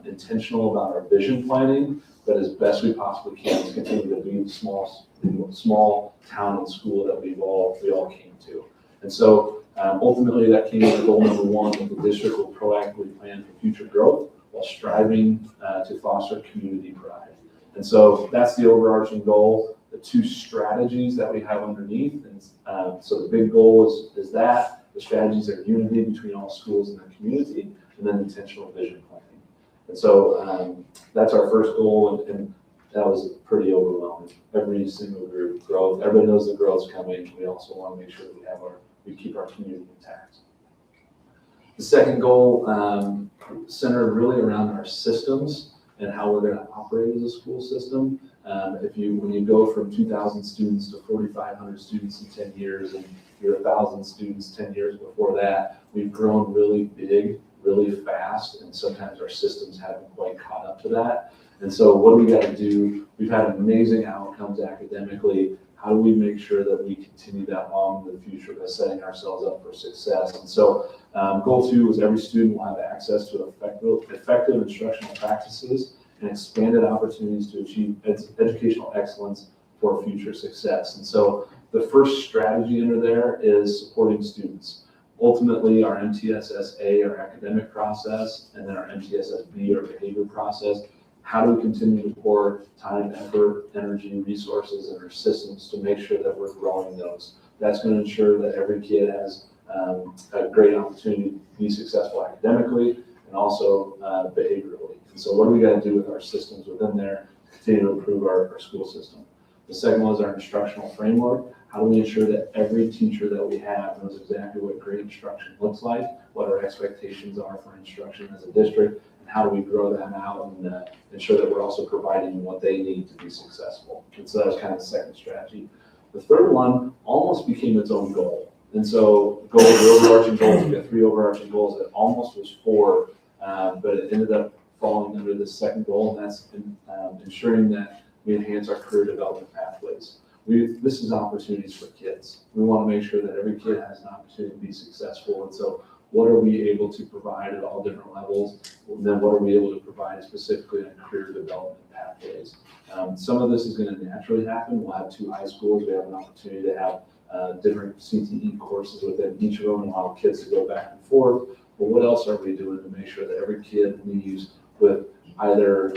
intentional about our vision planning, but as best we possibly can, let's continue to be the small town and school that we all came to. And so ultimately that came to goal number 1, that the district will proactively plan for future growth while striving to foster community pride. And so that's the overarching goal. The 2 strategies that we have underneath. And so the big goal is that the strategies are unity between all schools in the community, and then intentional vision planning. And so that's our first goal, and that was pretty overwhelming. Every single group growth, everybody knows the growth's coming. We also want to make sure that we keep our community intact. The second goal centered really around our systems and how we're going to operate as a school system. When you go from 2,000 students to 4,500 students in 10 years, and you're 1,000 students 10 years before that, we've grown really big, really fast, and sometimes our systems haven't quite caught up to that. And so what do we got to do? We've had amazing outcomes academically. how do we make sure that we continue that long in the future by setting ourselves up for success? And so goal 2 is every student will have access to effective instructional practices and expanded opportunities to achieve educational excellence for future success. And so the first strategy under there is supporting students. Ultimately, our MTSS-A, our academic process, and then our MTSS-B, our behavior process. How do we continue to pour time, effort, energy, resources in our systems to make sure that we're growing those? That's going to ensure that every kid has a great opportunity to be successful academically and also behaviorally. And so what do we got to do with our systems within there to continue to improve our school system? The second one is our instructional framework. How do we ensure that every teacher that we have knows exactly what great instruction looks like, what our expectations are for instruction as a district, and how do we grow that out and ensure that we're also providing what they need to be successful. And so that was kind of the second strategy. The third one almost became its own goal. And so the overarching goals, we got 3 overarching goals. It almost was 4, but it ended up falling under the second goal, and that's ensuring that we enhance our career development pathways. This is opportunities for kids. We want to make sure that every kid has an opportunity to be successful. And so what are we able to provide at all different levels? And then what are we able to provide specifically on career development pathways? Some of this is going to naturally happen. We'll have 2 high schools. We have an opportunity to have different CTE courses within each of them and allow kids to go back and forth. But what else are we doing to make sure that every kid leaves with either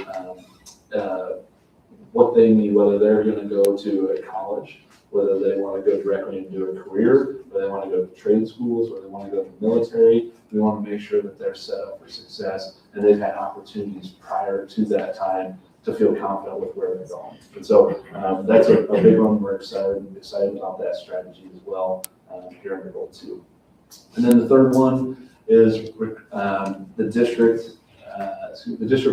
what they need, whether they're going to go to a college, whether they want to go directly into a career, whether they want to go to trade schools, or they want to go to the military. We want to make sure that they're set up for success and they've had opportunities prior to that time to feel confident with where they're going. And so that's a big one. We're excited about that strategy as well here in goal 2. And then the third one is the district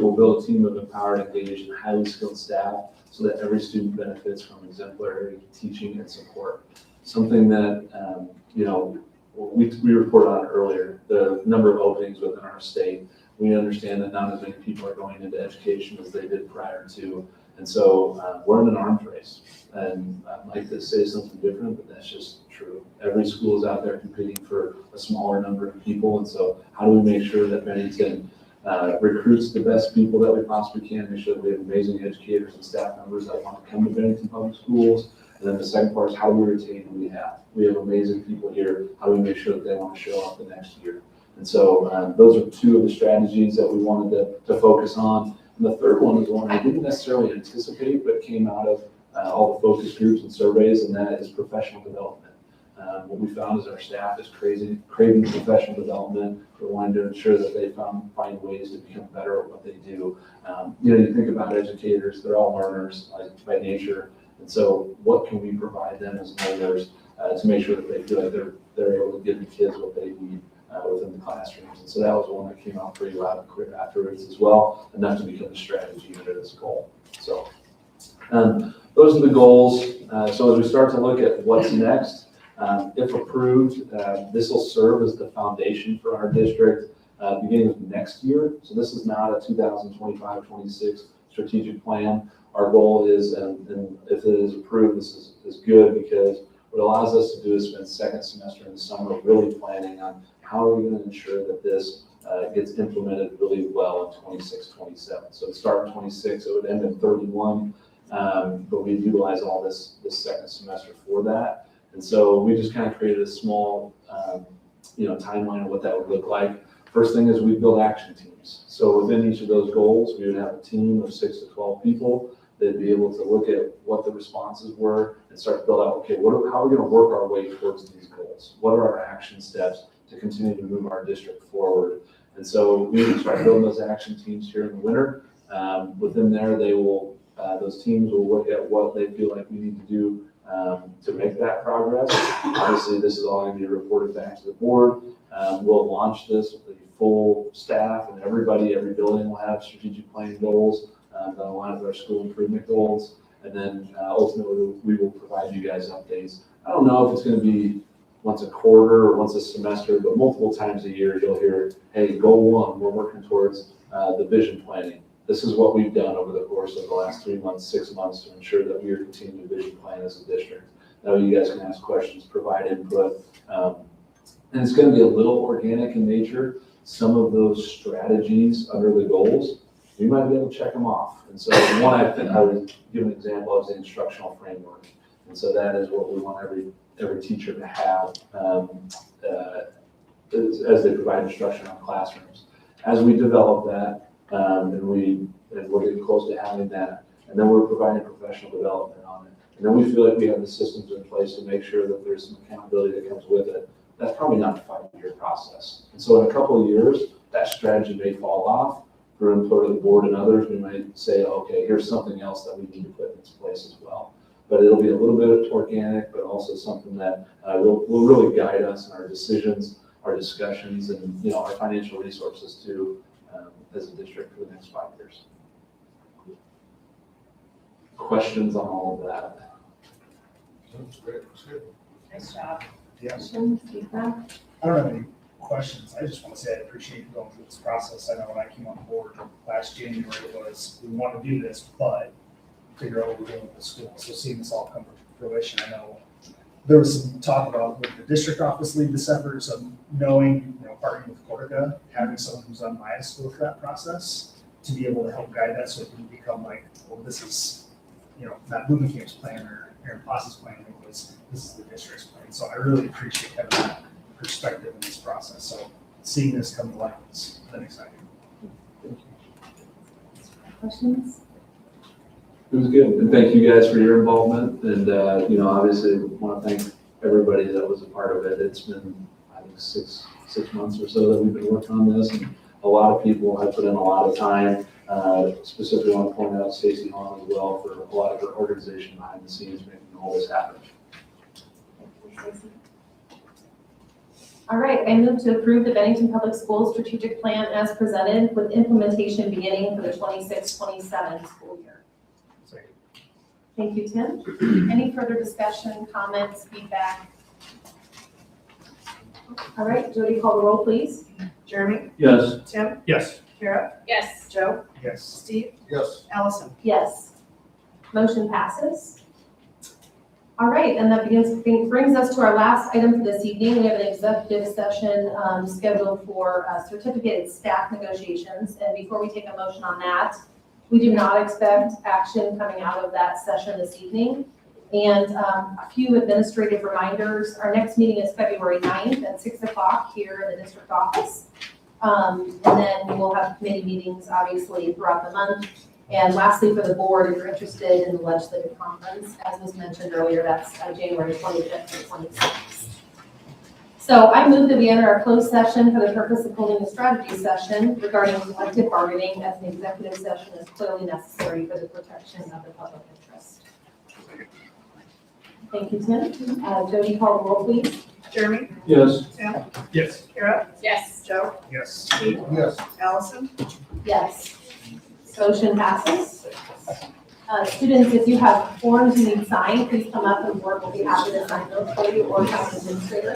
will build a team of empowered, engaged, and highly skilled staff so that every student benefits from exemplary teaching and support. Something that, we reported on earlier, the number of openings within our state. We understand that not as many people are going into education as they did prior to. And so we're in an arms race. And I'd like to say something different, but that's just true. Every school is out there competing for a smaller number of people. And so how do we make sure that Bennington recruits the best people that we possibly can, make sure that we have amazing educators and staff members that want to come to Bennington Public Schools. And then the second part is how do we retain who we have? We have amazing people here. How do we make sure that they want to show up the next year? And so those are 2 of the strategies that we wanted to focus on. And the third one is one I didn't necessarily anticipate, but came out of all the focus groups and surveys, and that is professional development. What we found is our staff is craving professional development. We're wanting to ensure that they find ways to become better at what they do. You think about educators, they're all learners by nature. And so what can we provide them as learners to make sure that they feel like they're able to give the kids what they need within the classrooms? And so that was one that came out pretty loud and clear afterwards as well, enough to become a strategy under this goal. So those are the goals. So as we start to look at what's next, if approved, this will serve as the foundation for our district beginning of next year. So this is not a 2025-26 strategic plan. Our goal is, and if it is approved, this is good because what it allows us to do is spend second semester in the summer really planning on how are we going to ensure that this gets implemented really well in 26-27. So it started in 26, it would end in 31, but we utilize all this second semester for that. And so we just kind of created a small, timeline of what that would look like. First thing is we build action teams. So within each of those goals, we would have a team of 6 to 12 people. They'd be able to look at what the responses were and start to build out, okay, how are we going to work our way towards these goals? What are our action steps to continue to move our district forward? And so we start building those action teams here in the winter. Within there, those teams will look at what they feel like we need to do to make that progress. Obviously, this is all going to be reported back to the board. We'll launch this with a full staff and every building will have strategic plan goals that align with our school improvement goals. And then ultimately, we will provide you guys updates. I don't know if it's going to be once a quarter or once a semester, but multiple times a year, you'll hear, hey, goal 1, we're working towards the vision planning. this is what we've done over the course of the last 3 months, 6 months to ensure that we are continuing to vision plan as a district. That way you guys can ask questions, provide input. And it's going to be a little organic in nature. Some of those strategies under the goals, you might be able to check them off. And so one, I would give an example of the instructional framework. And so that is what we want every teacher to have as they provide instruction on classrooms. As we develop that, and we're getting close to having that, and then we're providing professional development on it. And then we feel like we have the systems in place to make sure that there's some accountability that comes with it. That's probably not a 5-year process. And so in a couple of years, that strategy may fall off. For input of the board and others, we might say, okay, here's something else that we need to put into place as well. But it'll be a little bit organic, but also something that will really guide us in our decisions, our discussions, and our financial resources too, as a district for the next 5 years. Questions on all of that? That's great. That's good. Nice job. Questions, feedback? I don't have any questions. I just want to say I appreciate you going through this process. I know when I came on board last January, it was, we want to do this, but figure out what we're doing with the school. So seeing this all come to fruition, I know there was some talk about with the district office lead this effort, so knowing, partnering with Cortica, having someone who's unbiased go through that process to be able to help guide that so it can become like, well, this is, not Moving Camp's plan or Aaron Plaza's plan, it was, this is the district's plan. So I really appreciate having that perspective in this process. So seeing this come to life has been exciting. Questions? It was good, and thank you guys for your involvement, and, obviously want to thank everybody that was a part of it. It's been, I think, six months or so that we've been working on this, and a lot of people have put in a lot of time. Specifically want to point out Stacy Hahn as well for a lot of her organization behind the scenes making all this happen. All right, I move to approve the Bennington Public Schools strategic plan as presented with implementation beginning for the 26-27 school year. Thank you, Tim. Any further discussion, comments, feedback? All right, Jody, call the roll, please. Jeremy? Yes. Tim? Yes. Kara? Yes. Joe? Yes. Steve? Yes. Allison? Yes. Motion passes. All right, and that brings us to our last item for this evening. We have an executive session scheduled for certificated staff negotiations. And before we take a motion on that, we do not expect action coming out of that session this evening. And a few administrative reminders. Our next meeting is February 9th at 6 o'clock here in the district office. And then we will have committee meetings, obviously, throughout the month. And lastly, for the board, if you're interested in the legislative conference, as was mentioned earlier, that's January 25th and 26th. So I move that we enter our closed session for the purpose of holding a strategy session regarding collective bargaining as an executive session is clearly necessary for the protection of the public interest. Thank you, Tim. Jody, call the roll, please. Jeremy? Yes. Tim? Yes. Kara? Yes. Joe? Yes. Steve? Yes. Allison? Yes. Motion passes. Students, if you have forms you need signed, please come up and the board will be happy to sign those for you or have an administrator.